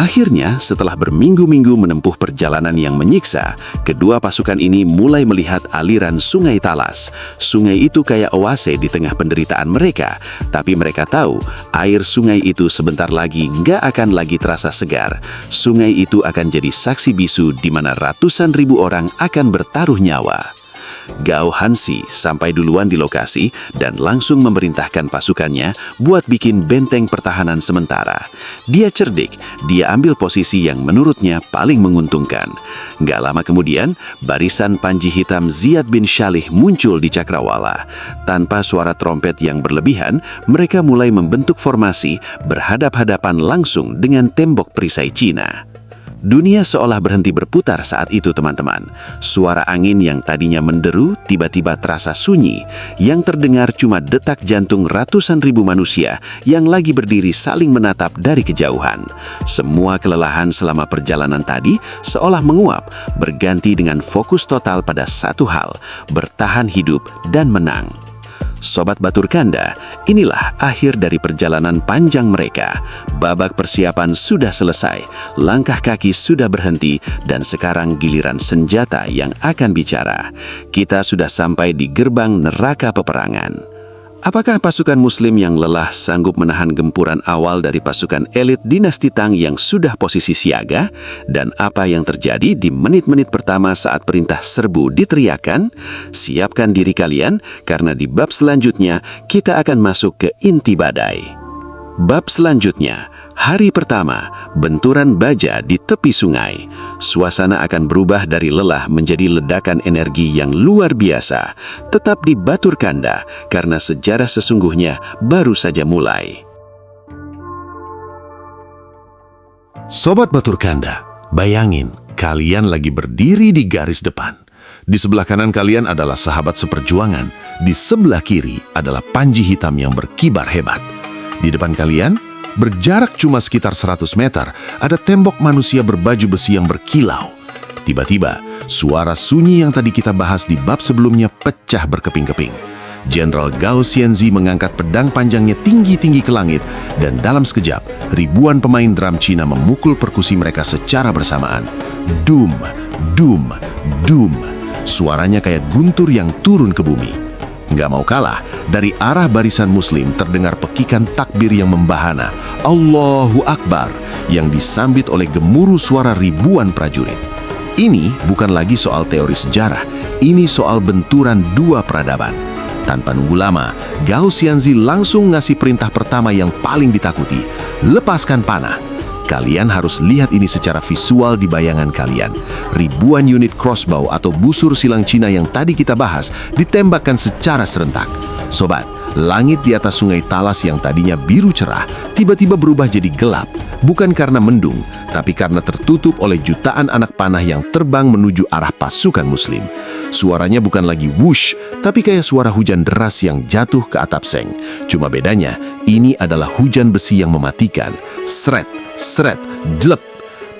Akhirnya, setelah berminggu-minggu menempuh perjalanan yang menyiksa, kedua pasukan ini mulai melihat aliran Sungai Talas. Sungai itu kayak oase di tengah penderitaan mereka, tapi mereka tahu air sungai itu sebentar lagi nggak akan lagi terasa segar. Sungai itu akan jadi saksi bisu di mana ratusan ribu orang akan bertaruh nyawa. Gao Hansi sampai duluan di lokasi dan langsung memerintahkan pasukannya buat bikin benteng pertahanan sementara. Dia cerdik, dia ambil posisi yang menurutnya paling menguntungkan. Gak lama kemudian, barisan panji hitam Ziyad bin Shalih muncul di Cakrawala. Tanpa suara trompet yang berlebihan, mereka mulai membentuk formasi berhadap-hadapan langsung dengan tembok perisai Cina. Dunia seolah berhenti berputar saat itu, teman-teman. Suara angin yang tadinya menderu tiba-tiba terasa sunyi. Yang terdengar cuma detak jantung ratusan ribu manusia yang lagi berdiri saling menatap dari kejauhan. Semua kelelahan selama perjalanan tadi seolah menguap, berganti dengan fokus total pada satu hal, bertahan hidup dan menang. Sobat Batur Kanda, inilah akhir dari perjalanan panjang mereka. Babak persiapan sudah selesai, langkah kaki sudah berhenti, dan sekarang giliran senjata yang akan bicara. Kita sudah sampai di gerbang neraka peperangan. Apakah pasukan Muslim yang lelah sanggup menahan gempuran awal dari pasukan elit dinasti Tang yang sudah posisi siaga? Dan apa yang terjadi di menit-menit pertama saat perintah serbu diteriakan? Siapkan diri kalian, karena di bab selanjutnya kita akan masuk ke inti badai. Bab selanjutnya, hari pertama, benturan baja di tepi sungai. Suasana akan berubah dari lelah menjadi ledakan energi yang luar biasa. Tetap di Batur Kanda, karena sejarah sesungguhnya baru saja mulai. Sobat Batur Kanda, bayangin kalian lagi berdiri di garis depan. Di sebelah kanan kalian adalah sahabat seperjuangan. Di sebelah kiri adalah panji hitam yang berkibar hebat. Di depan kalian, berjarak cuma sekitar 100 meter, ada tembok manusia berbaju besi yang berkilau. Tiba-tiba, suara sunyi yang tadi kita bahas di bab sebelumnya pecah berkeping-keping. Jenderal Gao Xianzi mengangkat pedang panjangnya tinggi-tinggi ke langit, dan dalam sekejap, ribuan pemain drum Cina memukul perkusi mereka secara bersamaan. Dum, dum, dum. Suaranya kayak guntur yang turun ke bumi. Nggak mau kalah, dari arah barisan Muslim terdengar pekikan takbir yang membahana, Allahu Akbar, yang disambit oleh gemuruh suara ribuan prajurit. Ini bukan lagi soal teori sejarah, ini soal benturan dua peradaban. Tanpa nunggu lama, Gao Xianzi langsung ngasih perintah pertama yang paling ditakuti, lepaskan panah. Kalian harus lihat ini secara visual di bayangan kalian. Ribuan unit crossbow atau busur silang Cina yang tadi kita bahas ditembakkan secara serentak. Sobat, langit di atas sungai Talas yang tadinya biru cerah tiba-tiba berubah jadi gelap. Bukan karena mendung, tapi karena tertutup oleh jutaan anak panah yang terbang menuju arah pasukan Muslim. Suaranya bukan lagi whoosh, tapi kayak suara hujan deras yang jatuh ke atap seng. Cuma bedanya, ini adalah hujan besi yang mematikan. Sret, sret, jelep.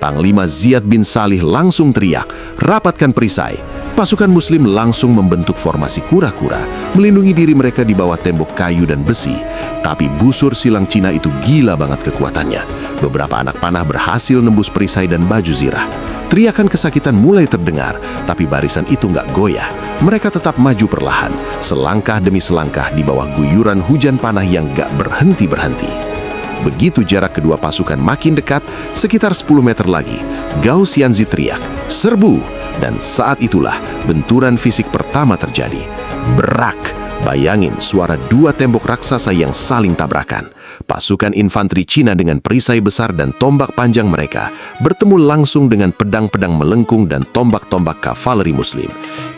Panglima Ziyad bin Salih langsung teriak, rapatkan perisai. Pasukan Muslim langsung membentuk formasi kura-kura, melindungi diri mereka di bawah tembok kayu dan besi. Tapi busur silang Cina itu gila banget kekuatannya. Beberapa anak panah berhasil nembus perisai dan baju zirah. Teriakan kesakitan mulai terdengar, tapi barisan itu nggak goyah. Mereka tetap maju perlahan, selangkah demi selangkah di bawah guyuran hujan panah yang nggak berhenti-berhenti. Begitu jarak kedua pasukan makin dekat, sekitar 10 meter lagi, Gao Xianzi teriak, serbu! Dan saat itulah benturan fisik pertama terjadi. Berak! Bayangin suara dua tembok raksasa yang saling tabrakan. Pasukan infanteri Cina dengan perisai besar dan tombak panjang mereka bertemu langsung dengan pedang-pedang melengkung dan tombak-tombak kavaleri Muslim.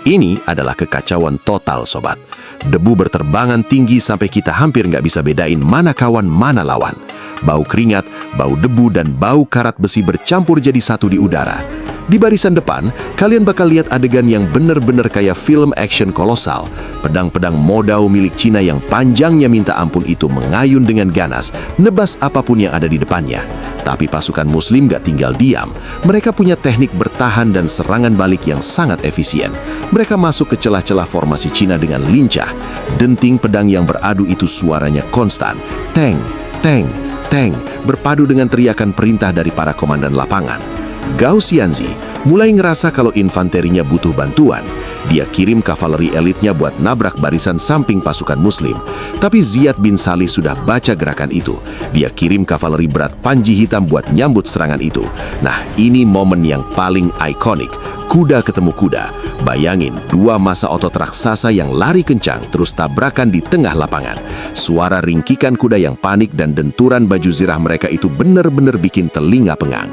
Ini adalah kekacauan total, sobat. Debu berterbangan tinggi sampai kita hampir nggak bisa bedain mana kawan, mana lawan. Bau keringat, bau debu, dan bau karat besi bercampur jadi satu di udara. Di barisan depan, kalian bakal lihat adegan yang bener-bener kayak film action kolosal. Pedang-pedang modau milik Cina yang panjangnya minta ampun itu mengayun dengan ganas, nebas apapun yang ada di depannya. Tapi pasukan Muslim gak tinggal diam. Mereka punya teknik bertahan dan serangan balik yang sangat efisien. Mereka masuk ke celah-celah formasi Cina dengan lincah. Denting pedang yang beradu itu suaranya konstan. Teng, teng, teng, berpadu dengan teriakan perintah dari para komandan lapangan. Gao Xianzi mulai ngerasa kalau infanterinya butuh bantuan. Dia kirim kavaleri elitnya buat nabrak barisan samping pasukan Muslim. Tapi Ziyad bin Salih sudah baca gerakan itu. Dia kirim kavaleri berat panji hitam buat nyambut serangan itu. Nah, ini momen yang paling ikonik. Kuda ketemu kuda. Bayangin dua massa otot raksasa yang lari kencang terus tabrakan di tengah lapangan. Suara ringkikan kuda yang panik dan denturan baju zirah mereka itu benar-benar bikin telinga pengang.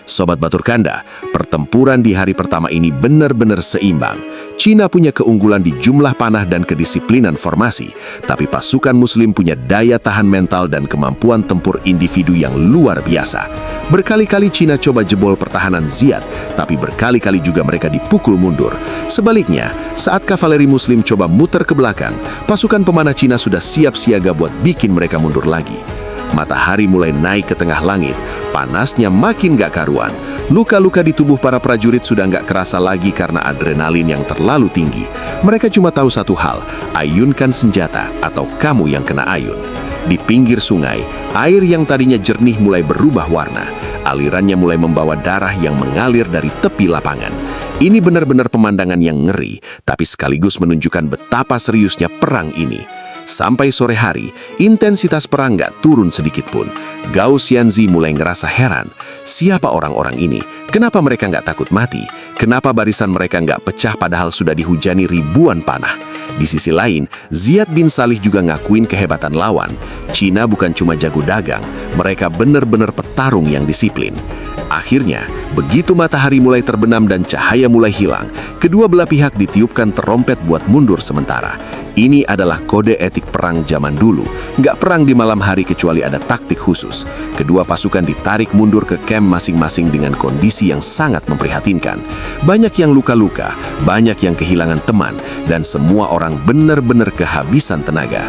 Sobat Batur Kanda, pertempuran di hari pertama ini benar-benar seimbang. Cina punya keunggulan di jumlah panah dan kedisiplinan formasi, tapi pasukan Muslim punya daya tahan mental dan kemampuan tempur individu yang luar biasa. Berkali-kali Cina coba jebol pertahanan Ziyad, tapi berkali-kali juga mereka dipukul mundur. Sebaliknya, saat kavaleri Muslim coba muter ke belakang, pasukan pemanah Cina sudah siap siaga buat bikin mereka mundur lagi. Matahari mulai naik ke tengah langit, panasnya makin gak karuan. Luka-luka di tubuh para prajurit sudah gak kerasa lagi karena adrenalin yang terlalu tinggi. Mereka cuma tahu satu hal, ayunkan senjata atau kamu yang kena ayun. Di pinggir sungai, air yang tadinya jernih mulai berubah warna. Alirannya mulai membawa darah yang mengalir dari tepi lapangan. Ini benar-benar pemandangan yang ngeri, tapi sekaligus menunjukkan betapa seriusnya perang ini. Sampai sore hari, intensitas perang gak turun sedikit pun. Gao Xianzi mulai ngerasa heran. Siapa orang-orang ini? Kenapa mereka gak takut mati? Kenapa barisan mereka gak pecah padahal sudah dihujani ribuan panah? Di sisi lain, Ziyad bin Salih juga ngakuin kehebatan lawan. Cina bukan cuma jago dagang, mereka benar-benar petarung yang disiplin. Akhirnya, begitu matahari mulai terbenam dan cahaya mulai hilang, kedua belah pihak ditiupkan trompet buat mundur sementara. Ini adalah kode etik perang zaman dulu. Nggak perang di malam hari kecuali ada taktik khusus. Kedua pasukan ditarik mundur ke camp masing-masing dengan kondisi yang sangat memprihatinkan. Banyak yang luka-luka, banyak yang kehilangan teman, dan semua orang benar-benar kehabisan tenaga.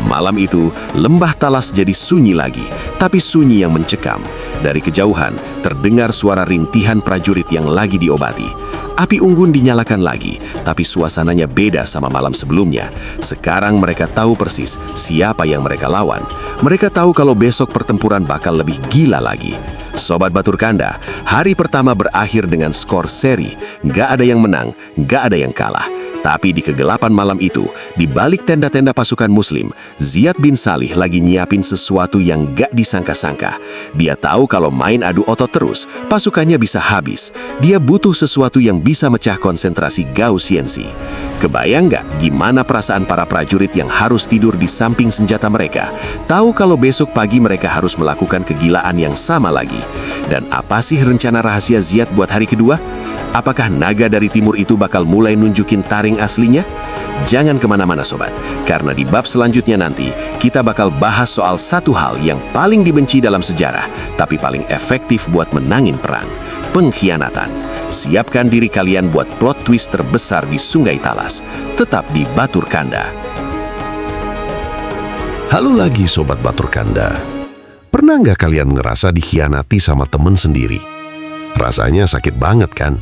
Malam itu, lembah Talas jadi sunyi lagi, tapi sunyi yang mencekam. Dari kejauhan, terdengar suara rintihan prajurit yang lagi diobati. Api unggun dinyalakan lagi, tapi suasananya beda sama malam sebelumnya. Sekarang mereka tahu persis siapa yang mereka lawan. Mereka tahu kalau besok pertempuran bakal lebih gila lagi. Sobat Batur Kanda, hari pertama berakhir dengan skor seri. Nggak ada yang menang, nggak ada yang kalah. Tapi di kegelapan malam itu, di balik tenda-tenda pasukan Muslim, Ziyad bin Salih lagi nyiapin sesuatu yang gak disangka-sangka. Dia tahu kalau main adu otot terus, pasukannya bisa habis. Dia butuh sesuatu yang bisa mecah konsentrasi Gao Xianzi. Kebayang gak gimana perasaan para prajurit yang harus tidur di samping senjata mereka? Tahu kalau besok pagi mereka harus melakukan kegilaan yang sama lagi. Dan apa sih rencana rahasia Ziyad buat hari kedua? Apakah naga dari timur itu bakal mulai nunjukin taring aslinya? Jangan kemana-mana sobat, karena di bab selanjutnya nanti kita bakal bahas soal satu hal yang paling dibenci dalam sejarah, tapi paling efektif buat menangin perang, pengkhianatan. Siapkan diri kalian buat plot twist terbesar di Sungai Talas. Tetap di Batur Kanda. Halo lagi Sobat Batur Kanda. Pernah nggak kalian ngerasa dikhianati sama temen sendiri? Rasanya sakit banget kan?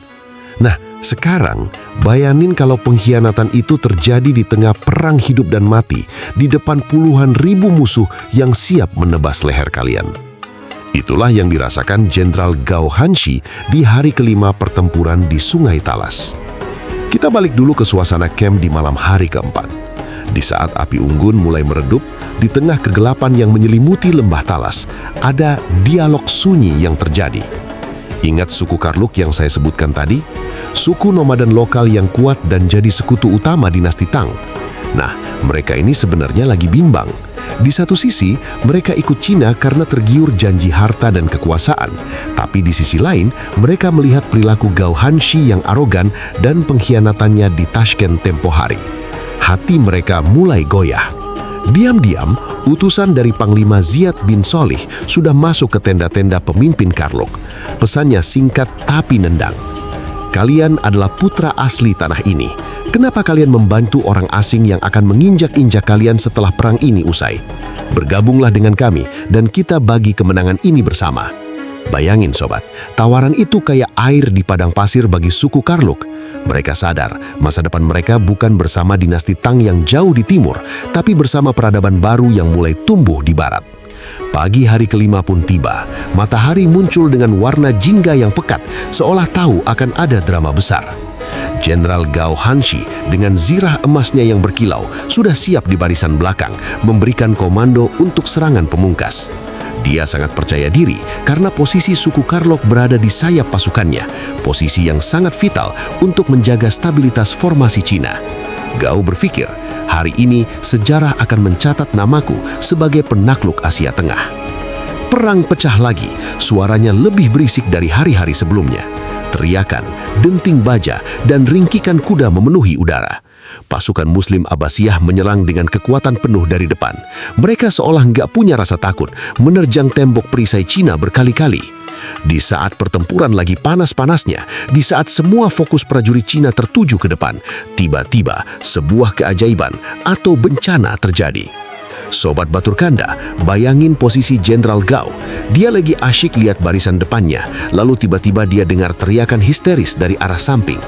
Nah, sekarang bayanin kalau pengkhianatan itu terjadi di tengah perang hidup dan mati di depan puluhan ribu musuh yang siap menebas leher kalian. Itulah yang dirasakan Jenderal Gao Hanshi di hari kelima pertempuran di Sungai Talas. Kita balik dulu ke suasana camp di malam hari keempat. Di saat api unggun mulai meredup, di tengah kegelapan yang menyelimuti lembah Talas, ada dialog sunyi yang terjadi. Ingat suku Karluk yang saya sebutkan tadi? Suku nomaden lokal yang kuat dan jadi sekutu utama dinasti Tang. Nah, mereka ini sebenarnya lagi bimbang. Di satu sisi, mereka ikut Cina karena tergiur janji harta dan kekuasaan. Tapi di sisi lain, mereka melihat perilaku Gao Hanshi yang arogan dan pengkhianatannya di Tashkent tempo hari. Hati mereka mulai goyah. Diam-diam, utusan dari Panglima Ziyad bin Salih sudah masuk ke tenda-tenda pemimpin Karluk. Pesannya singkat tapi nendang. Kalian adalah putra asli tanah ini. Kenapa kalian membantu orang asing yang akan menginjak-injak kalian setelah perang ini usai? Bergabunglah dengan kami dan kita bagi kemenangan ini bersama. Bayangin sobat, tawaran itu kayak air di padang pasir bagi suku Karluk. Mereka sadar, masa depan mereka bukan bersama dinasti Tang yang jauh di timur, tapi bersama peradaban baru yang mulai tumbuh di barat. Pagi hari kelima pun tiba, matahari muncul dengan warna jingga yang pekat, seolah tahu akan ada drama besar. Jenderal Gao Hanshi dengan zirah emasnya yang berkilau sudah siap di barisan belakang, memberikan komando untuk serangan pemungkas. Dia sangat percaya diri karena posisi suku Karluk berada di sayap pasukannya, posisi yang sangat vital untuk menjaga stabilitas formasi Cina. Gao berpikir, hari ini sejarah akan mencatat namaku sebagai penakluk Asia Tengah. Perang pecah lagi, suaranya lebih berisik dari hari-hari sebelumnya. Teriakan, denting baja, dan ringkikan kuda memenuhi udara. Pasukan Muslim Abbasiyah menyerang dengan kekuatan penuh dari depan. Mereka seolah nggak punya rasa takut, menerjang tembok perisai Cina berkali-kali. Di saat pertempuran lagi panas-panasnya, di saat semua fokus prajurit Cina tertuju ke depan, tiba-tiba sebuah keajaiban atau bencana terjadi. Sobat Batur Kanda, bayangin posisi Jenderal Gao. Dia lagi asyik lihat barisan depannya, lalu tiba-tiba dia dengar teriakan histeris dari arah samping.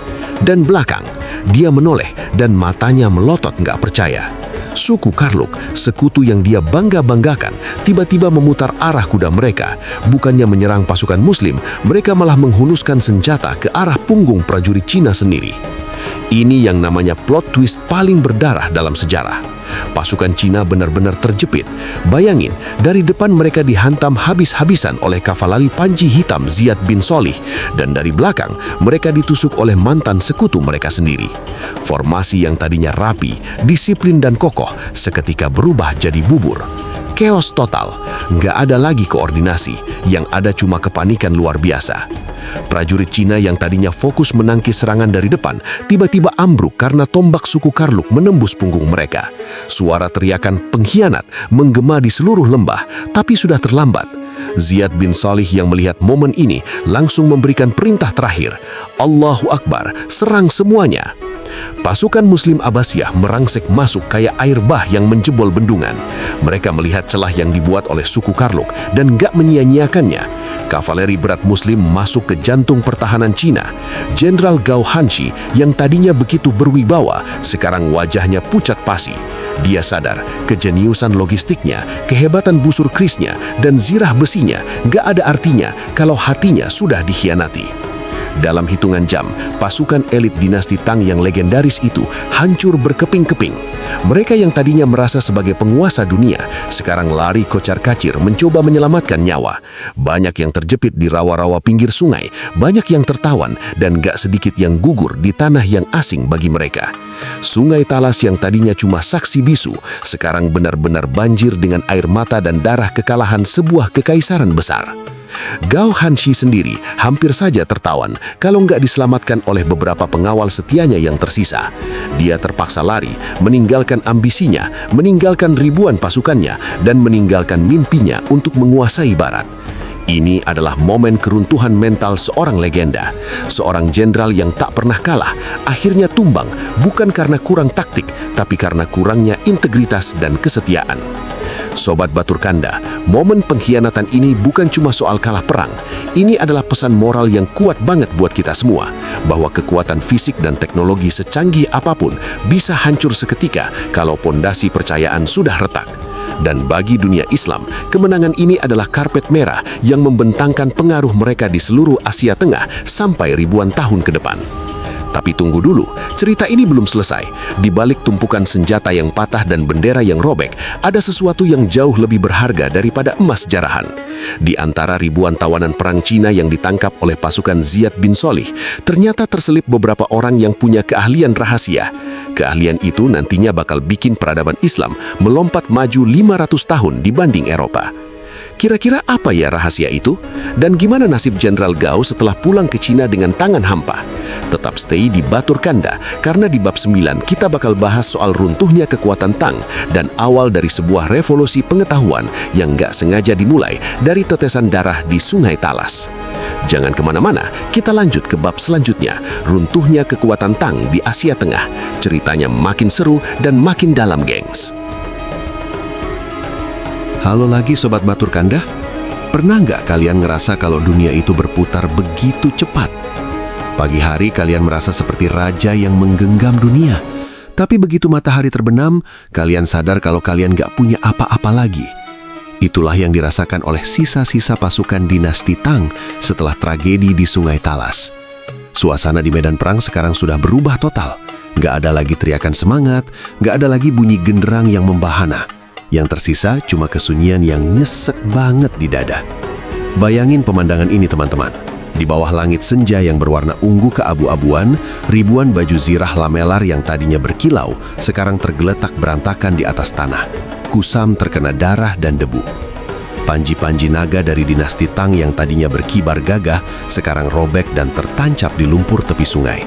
Dan belakang, dia menoleh dan matanya melotot nggak percaya. Suku Karluk, sekutu yang dia bangga-banggakan, tiba-tiba memutar arah kuda mereka. Bukannya menyerang pasukan Muslim, mereka malah menghunuskan senjata ke arah punggung prajurit Cina sendiri. Ini yang namanya plot twist paling berdarah dalam sejarah. Pasukan Cina benar-benar terjepit. Bayangin, dari depan mereka dihantam habis-habisan oleh kavaleri panji hitam Ziyad bin Solih, dan dari belakang mereka ditusuk oleh mantan sekutu mereka sendiri. Formasi yang tadinya rapi, disiplin dan kokoh seketika berubah jadi bubur. Chaos total, nggak ada lagi koordinasi, yang ada cuma kepanikan luar biasa. Prajurit Cina yang tadinya fokus menangkis serangan dari depan, tiba-tiba ambruk karena tombak suku Karluk menembus punggung mereka. Suara teriakan pengkhianat menggema di seluruh lembah, tapi sudah terlambat. Ziyad bin Solih yang melihat momen ini langsung memberikan perintah terakhir. Allahu Akbar, serang semuanya. Pasukan Muslim Abbasiyah merangsek masuk kayak air bah yang menjebol bendungan. Mereka melihat celah yang dibuat oleh suku Karluk dan gak menyia-nyiakannya. Kavaleri berat Muslim masuk ke jantung pertahanan Cina. Jenderal Gao Hanshi yang tadinya begitu berwibawa, sekarang wajahnya pucat pasi. Dia sadar kejeniusan logistiknya, kehebatan busur kerisnya, dan zirah besinya gak ada artinya kalau hatinya sudah dikhianati. Dalam hitungan jam, pasukan elit dinasti Tang yang legendaris itu hancur berkeping-keping. Mereka yang tadinya merasa sebagai penguasa dunia, sekarang lari kocar-kacir mencoba menyelamatkan nyawa. Banyak yang terjepit di rawa-rawa pinggir sungai, banyak yang tertawan, dan gak sedikit yang gugur di tanah yang asing bagi mereka. Sungai Talas yang tadinya cuma saksi bisu, sekarang benar-benar banjir dengan air mata dan darah kekalahan sebuah kekaisaran besar. Gao Hanshi sendiri hampir saja tertawan kalau nggak diselamatkan oleh beberapa pengawal setianya yang tersisa. Dia terpaksa lari, meninggalkan ambisinya, meninggalkan ribuan pasukannya, dan meninggalkan mimpinya untuk menguasai Barat. Ini adalah momen keruntuhan mental seorang legenda. Seorang jenderal yang tak pernah kalah, akhirnya tumbang bukan karena kurang taktik, tapi karena kurangnya integritas dan kesetiaan. Sobat Batur Kanda, momen pengkhianatan ini bukan cuma soal kalah perang. Ini adalah pesan moral yang kuat banget buat kita semua, bahwa kekuatan fisik dan teknologi secanggih apapun bisa hancur seketika kalau pondasi percayaan sudah retak. Dan bagi dunia Islam, kemenangan ini adalah karpet merah yang membentangkan pengaruh mereka di seluruh Asia Tengah sampai ribuan tahun ke depan. Tapi tunggu dulu, cerita ini belum selesai. Di balik tumpukan senjata yang patah dan bendera yang robek, ada sesuatu yang jauh lebih berharga daripada emas jarahan. Di antara ribuan tawanan perang Cina yang ditangkap oleh pasukan Ziyad bin Solih, ternyata terselip beberapa orang yang punya keahlian rahasia. Keahlian itu nantinya bakal bikin peradaban Islam melompat maju 500 tahun dibanding Eropa. Kira-kira apa ya rahasia itu? Dan gimana nasib Jenderal Gao setelah pulang ke Cina dengan tangan hampa? Tetap stay di Batur Kanda, karena di bab 9 kita bakal bahas soal runtuhnya kekuatan Tang dan awal dari sebuah revolusi pengetahuan yang gak sengaja dimulai dari tetesan darah di Sungai Talas. Jangan kemana-mana, kita lanjut ke bab selanjutnya, runtuhnya kekuatan Tang di Asia Tengah. Ceritanya makin seru dan makin dalam, gengs. Halo lagi Sobat Batur Kanda. Pernah nggak kalian ngerasa kalau dunia itu berputar begitu cepat? Pagi hari kalian merasa seperti raja yang menggenggam dunia. Tapi begitu matahari terbenam, kalian sadar kalau kalian nggak punya apa-apa lagi. Itulah yang dirasakan oleh sisa-sisa pasukan dinasti Tang setelah tragedi di Sungai Talas. Suasana di medan perang sekarang sudah berubah total. Nggak ada lagi teriakan semangat, nggak ada lagi bunyi genderang yang membahana. Yang tersisa cuma kesunyian yang nyesek banget di dada. Bayangin pemandangan ini teman-teman. Di bawah langit senja yang berwarna ungu keabu-abuan, ribuan baju zirah lamelar yang tadinya berkilau sekarang tergeletak berantakan di atas tanah. Kusam terkena darah dan debu. Panji-panji naga dari dinasti Tang yang tadinya berkibar gagah, sekarang robek dan tertancap di lumpur tepi sungai.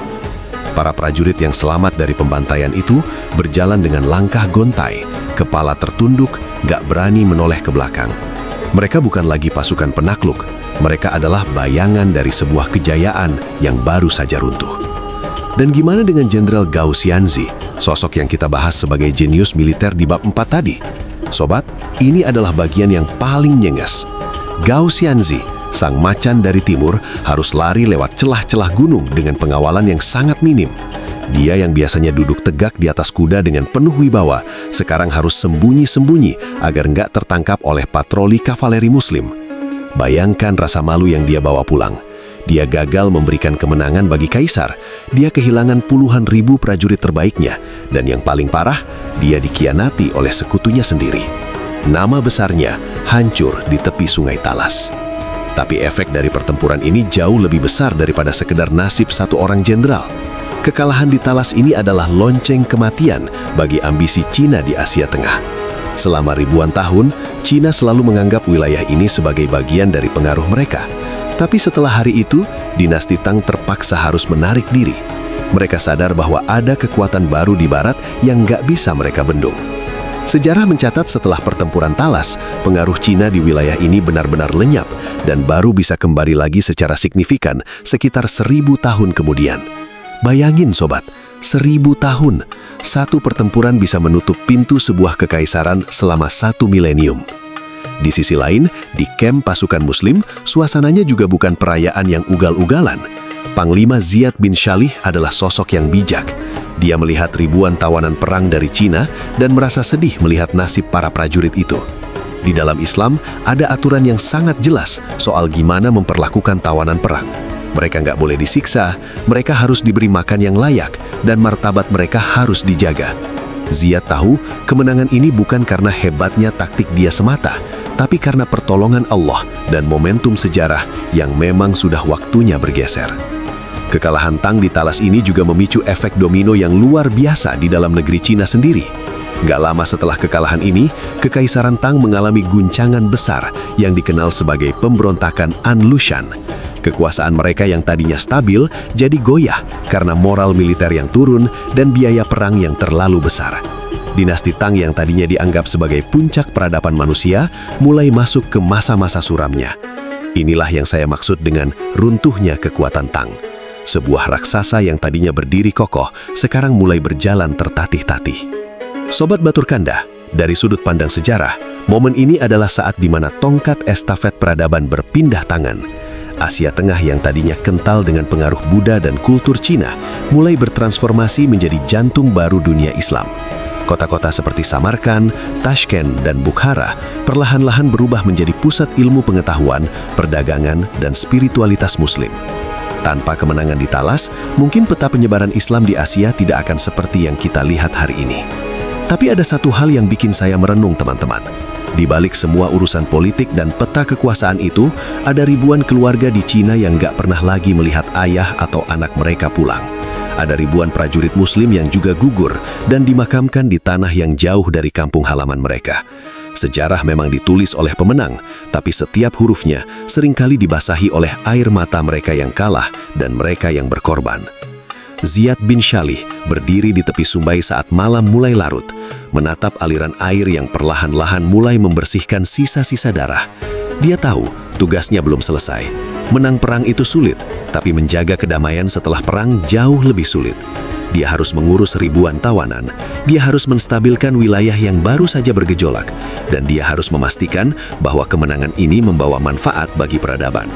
Para prajurit yang selamat dari pembantaian itu berjalan dengan langkah gontai, kepala tertunduk, gak berani menoleh ke belakang. Mereka bukan lagi pasukan penakluk, mereka adalah bayangan dari sebuah kejayaan yang baru saja runtuh. Dan gimana dengan Jenderal Gao Xianzi, sosok yang kita bahas sebagai jenius militer di bab 4 tadi? Sobat, ini adalah bagian yang paling nyenges. Gao Xianzi, sang macan dari timur, harus lari lewat celah-celah gunung dengan pengawalan yang sangat minim. Dia yang biasanya duduk tegak di atas kuda dengan penuh wibawa, sekarang harus sembunyi-sembunyi agar nggak tertangkap oleh patroli kavaleri muslim. Bayangkan rasa malu yang dia bawa pulang. Dia gagal memberikan kemenangan bagi kaisar. Dia kehilangan puluhan ribu prajurit terbaiknya. Dan yang paling parah, dia dikhianati oleh sekutunya sendiri. Nama besarnya hancur di tepi sungai Talas. Tapi efek dari pertempuran ini jauh lebih besar daripada sekedar nasib satu orang jenderal. Kekalahan di Talas ini adalah lonceng kematian bagi ambisi Cina di Asia Tengah. Selama ribuan tahun, Cina selalu menganggap wilayah ini sebagai bagian dari pengaruh mereka. Tapi setelah hari itu, dinasti Tang terpaksa harus menarik diri. Mereka sadar bahwa ada kekuatan baru di barat yang nggak bisa mereka bendung. Sejarah mencatat setelah pertempuran Talas, pengaruh Cina di wilayah ini benar-benar lenyap dan baru bisa kembali lagi secara signifikan sekitar 1000 tahun kemudian. Bayangin sobat, 1000 tahun, satu pertempuran bisa menutup pintu sebuah kekaisaran selama 1 milenium. Di sisi lain, di kamp pasukan muslim, suasananya juga bukan perayaan yang ugal-ugalan. Panglima Ziyad bin Shalih adalah sosok yang bijak. Dia melihat ribuan tawanan perang dari Cina dan merasa sedih melihat nasib para prajurit itu. Di dalam Islam, ada aturan yang sangat jelas soal gimana memperlakukan tawanan perang. Mereka nggak boleh disiksa, mereka harus diberi makan yang layak, dan martabat mereka harus dijaga. Ziyad tahu kemenangan ini bukan karena hebatnya taktik dia semata, tapi karena pertolongan Allah dan momentum sejarah yang memang sudah waktunya bergeser. Kekalahan Tang di Talas ini juga memicu efek domino yang luar biasa di dalam negeri Cina sendiri. Gak lama setelah kekalahan ini, Kekaisaran Tang mengalami guncangan besar yang dikenal sebagai pemberontakan An Lushan. Kekuasaan mereka yang tadinya stabil jadi goyah karena moral militer yang turun dan biaya perang yang terlalu besar. Dinasti Tang yang tadinya dianggap sebagai puncak peradaban manusia mulai masuk ke masa-masa suramnya. Inilah yang saya maksud dengan runtuhnya kekuatan Tang. Sebuah raksasa yang tadinya berdiri kokoh sekarang mulai berjalan tertatih-tatih. Sobat Batur Kanda, dari sudut pandang sejarah, momen ini adalah saat di mana tongkat estafet peradaban berpindah tangan. Asia Tengah yang tadinya kental dengan pengaruh Buddha dan kultur Cina mulai bertransformasi menjadi jantung baru dunia Islam. Kota-kota seperti Samarkand, Tashkent, dan Bukhara perlahan-lahan berubah menjadi pusat ilmu pengetahuan, perdagangan, dan spiritualitas Muslim. Tanpa kemenangan di Talas, mungkin peta penyebaran Islam di Asia tidak akan seperti yang kita lihat hari ini. Tapi ada satu hal yang bikin saya merenung, teman-teman. Di balik semua urusan politik dan peta kekuasaan itu, ada ribuan keluarga di Cina yang gak pernah lagi melihat ayah atau anak mereka pulang. Ada ribuan prajurit Muslim yang juga gugur dan dimakamkan di tanah yang jauh dari kampung halaman mereka. Sejarah memang ditulis oleh pemenang, tapi setiap hurufnya seringkali dibasahi oleh air mata mereka yang kalah dan mereka yang berkorban. Ziyad bin Shalih berdiri di tepi Sumbai saat malam mulai larut, menatap aliran air yang perlahan-lahan mulai membersihkan sisa-sisa darah. Dia tahu tugasnya belum selesai. Menang perang itu sulit, tapi menjaga kedamaian setelah perang jauh lebih sulit. Dia harus mengurus ribuan tawanan, dia harus menstabilkan wilayah yang baru saja bergejolak, dan dia harus memastikan bahwa kemenangan ini membawa manfaat bagi peradaban.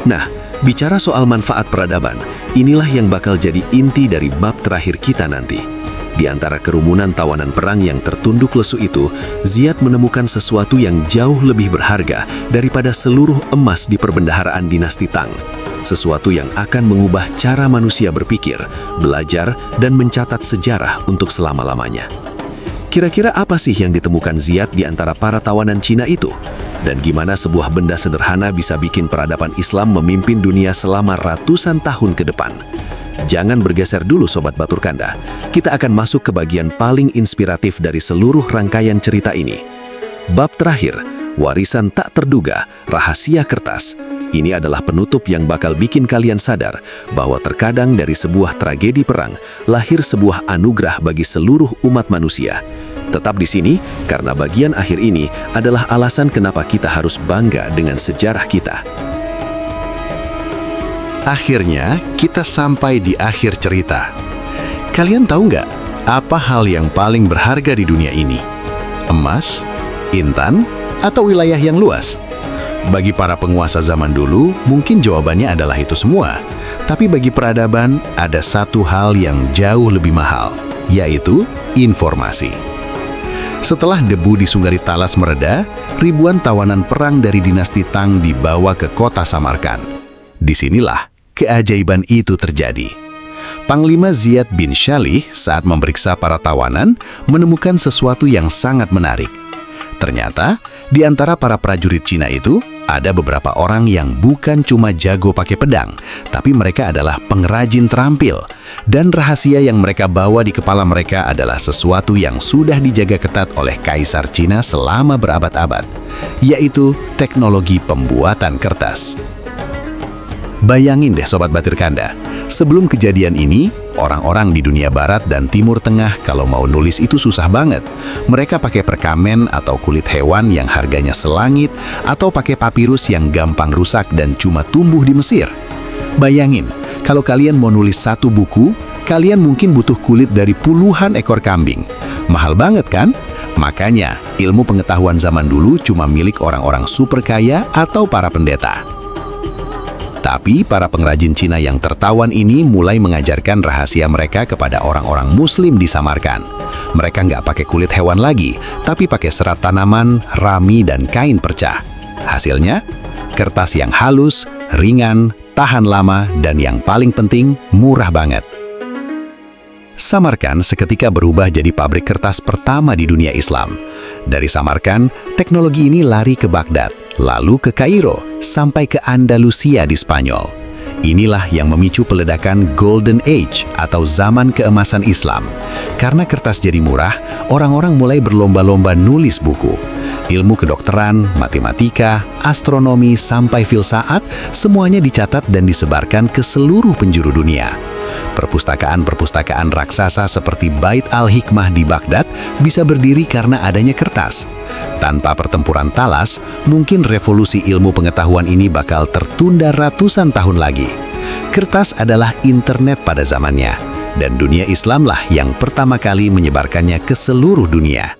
Nah, bicara soal manfaat peradaban, inilah yang bakal jadi inti dari bab terakhir kita nanti. Di antara kerumunan tawanan perang yang tertunduk lesu itu, Ziyad menemukan sesuatu yang jauh lebih berharga daripada seluruh emas di perbendaharaan dinasti Tang. Sesuatu yang akan mengubah cara manusia berpikir, belajar, dan mencatat sejarah untuk selama-lamanya. Kira-kira apa sih yang ditemukan Ziyad di antara para tawanan Cina itu? Dan gimana sebuah benda sederhana bisa bikin peradaban Islam memimpin dunia selama ratusan tahun ke depan? Jangan bergeser dulu Sobat Batur Kanda. Kita akan masuk ke bagian paling inspiratif dari seluruh rangkaian cerita ini. Bab terakhir, warisan tak terduga, rahasia kertas. Ini adalah penutup yang bakal bikin kalian sadar bahwa terkadang dari sebuah tragedi perang lahir sebuah anugerah bagi seluruh umat manusia. Tetap di sini karena bagian akhir ini adalah alasan kenapa kita harus bangga dengan sejarah kita. Akhirnya, kita sampai di akhir cerita. Kalian tahu nggak apa hal yang paling berharga di dunia ini? Emas, intan, atau wilayah yang luas? Bagi para penguasa zaman dulu, mungkin jawabannya adalah itu semua. Tapi bagi peradaban, ada satu hal yang jauh lebih mahal, yaitu informasi. Setelah debu di Sungai Talas mereda, ribuan tawanan perang dari dinasti Tang dibawa ke kota Samarkand. Disinilah keajaiban itu terjadi. Panglima Ziyad bin Shalih saat memeriksa para tawanan menemukan sesuatu yang sangat menarik. Ternyata, di antara para prajurit Cina itu, ada beberapa orang yang bukan cuma jago pakai pedang, tapi mereka adalah pengrajin terampil. Dan rahasia yang mereka bawa di kepala mereka adalah sesuatu yang sudah dijaga ketat oleh Kaisar Cina selama berabad-abad, yaitu teknologi pembuatan kertas. Bayangin deh Sobat Batir Kanda, sebelum kejadian ini, orang-orang di dunia barat dan timur tengah kalau mau nulis itu susah banget. Mereka pakai perkamen atau kulit hewan yang harganya selangit, atau pakai papirus yang gampang rusak dan cuma tumbuh di Mesir. Bayangin, kalau kalian mau nulis satu buku, kalian mungkin butuh kulit dari puluhan ekor kambing. Mahal banget kan? Makanya, ilmu pengetahuan zaman dulu cuma milik orang-orang super kaya atau para pendeta. Tapi para pengrajin Cina yang tertawan ini mulai mengajarkan rahasia mereka kepada orang-orang Muslim di Samarkand. Mereka nggak pakai kulit hewan lagi, tapi pakai serat tanaman, rami, dan kain percah. Hasilnya, kertas yang halus, ringan, tahan lama, dan yang paling penting, murah banget. Samarkand seketika berubah jadi pabrik kertas pertama di dunia Islam. Dari Samarkand, teknologi ini lari ke Baghdad, lalu ke Kairo, sampai ke Andalusia di Spanyol. Inilah yang memicu peledakan Golden Age atau zaman keemasan Islam. Karena kertas jadi murah, orang-orang mulai berlomba-lomba nulis buku. Ilmu kedokteran, matematika, astronomi, sampai filsafat, semuanya dicatat dan disebarkan ke seluruh penjuru dunia. Perpustakaan-perpustakaan raksasa seperti Bait al-Hikmah di Baghdad bisa berdiri karena adanya kertas. Tanpa pertempuran Talas, mungkin revolusi ilmu pengetahuan ini bakal tertunda ratusan tahun lagi. Kertas adalah internet pada zamannya, dan dunia Islamlah yang pertama kali menyebarkannya ke seluruh dunia.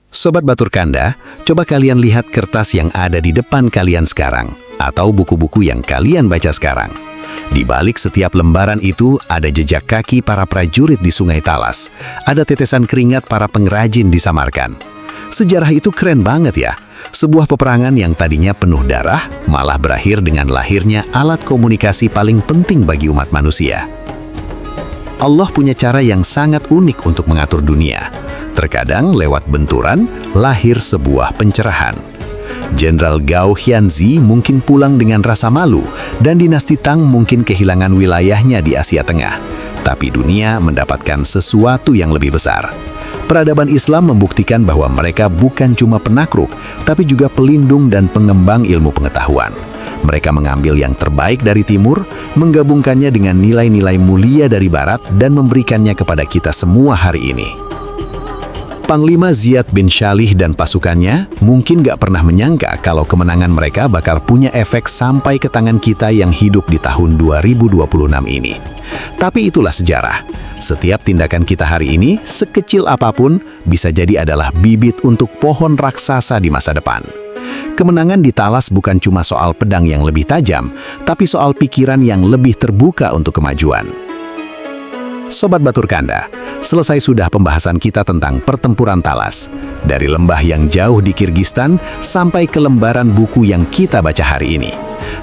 Sobat Batur Kanda, coba kalian lihat kertas yang ada di depan kalian sekarang, atau buku-buku yang kalian baca sekarang. Di balik setiap lembaran itu ada jejak kaki para prajurit di Sungai Talas. Ada tetesan keringat para pengrajin di Samarkand. Sejarah itu keren banget ya. Sebuah peperangan yang tadinya penuh darah malah berakhir dengan lahirnya alat komunikasi paling penting bagi umat manusia. Allah punya cara yang sangat unik untuk mengatur dunia. Terkadang lewat benturan lahir sebuah pencerahan. Jenderal Gao Xianzi mungkin pulang dengan rasa malu, dan dinasti Tang mungkin kehilangan wilayahnya di Asia Tengah. Tapi dunia mendapatkan sesuatu yang lebih besar. Peradaban Islam membuktikan bahwa mereka bukan cuma penakluk, tapi juga pelindung dan pengembang ilmu pengetahuan. Mereka mengambil yang terbaik dari timur, menggabungkannya dengan nilai-nilai mulia dari barat, dan memberikannya kepada kita semua hari ini. Panglima Ziyad bin Shalih dan pasukannya mungkin gak pernah menyangka kalau kemenangan mereka bakal punya efek sampai ke tangan kita yang hidup di tahun 2026 ini. Tapi itulah sejarah. Setiap tindakan kita hari ini, sekecil apapun, bisa jadi adalah bibit untuk pohon raksasa di masa depan. Kemenangan di Talas bukan cuma soal pedang yang lebih tajam, tapi soal pikiran yang lebih terbuka untuk kemajuan. Sobat Batur Kanda, selesai sudah pembahasan kita tentang pertempuran Talas. Dari lembah yang jauh di Kirgistan sampai ke lembaran buku yang kita baca hari ini.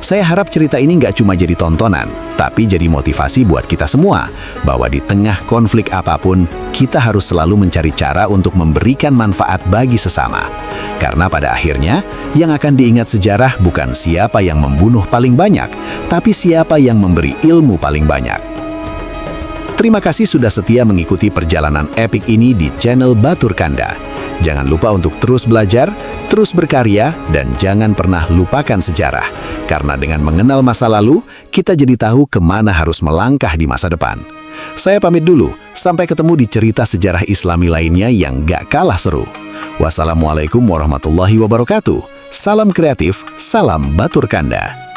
Saya harap cerita ini nggak cuma jadi tontonan, tapi jadi motivasi buat kita semua, bahwa di tengah konflik apapun, kita harus selalu mencari cara untuk memberikan manfaat bagi sesama. Karena pada akhirnya, yang akan diingat sejarah bukan siapa yang membunuh paling banyak, tapi siapa yang memberi ilmu paling banyak. Terima kasih sudah setia mengikuti perjalanan epik ini di channel Batur Kanda. Jangan lupa untuk terus belajar, Terus berkarya dan jangan pernah lupakan sejarah. Karena dengan mengenal masa lalu, kita jadi tahu kemana harus melangkah di masa depan. Saya pamit dulu, sampai ketemu di cerita sejarah Islami lainnya yang gak kalah seru. Wassalamualaikum warahmatullahi wabarakatuh. Salam kreatif, salam Batur Kanda.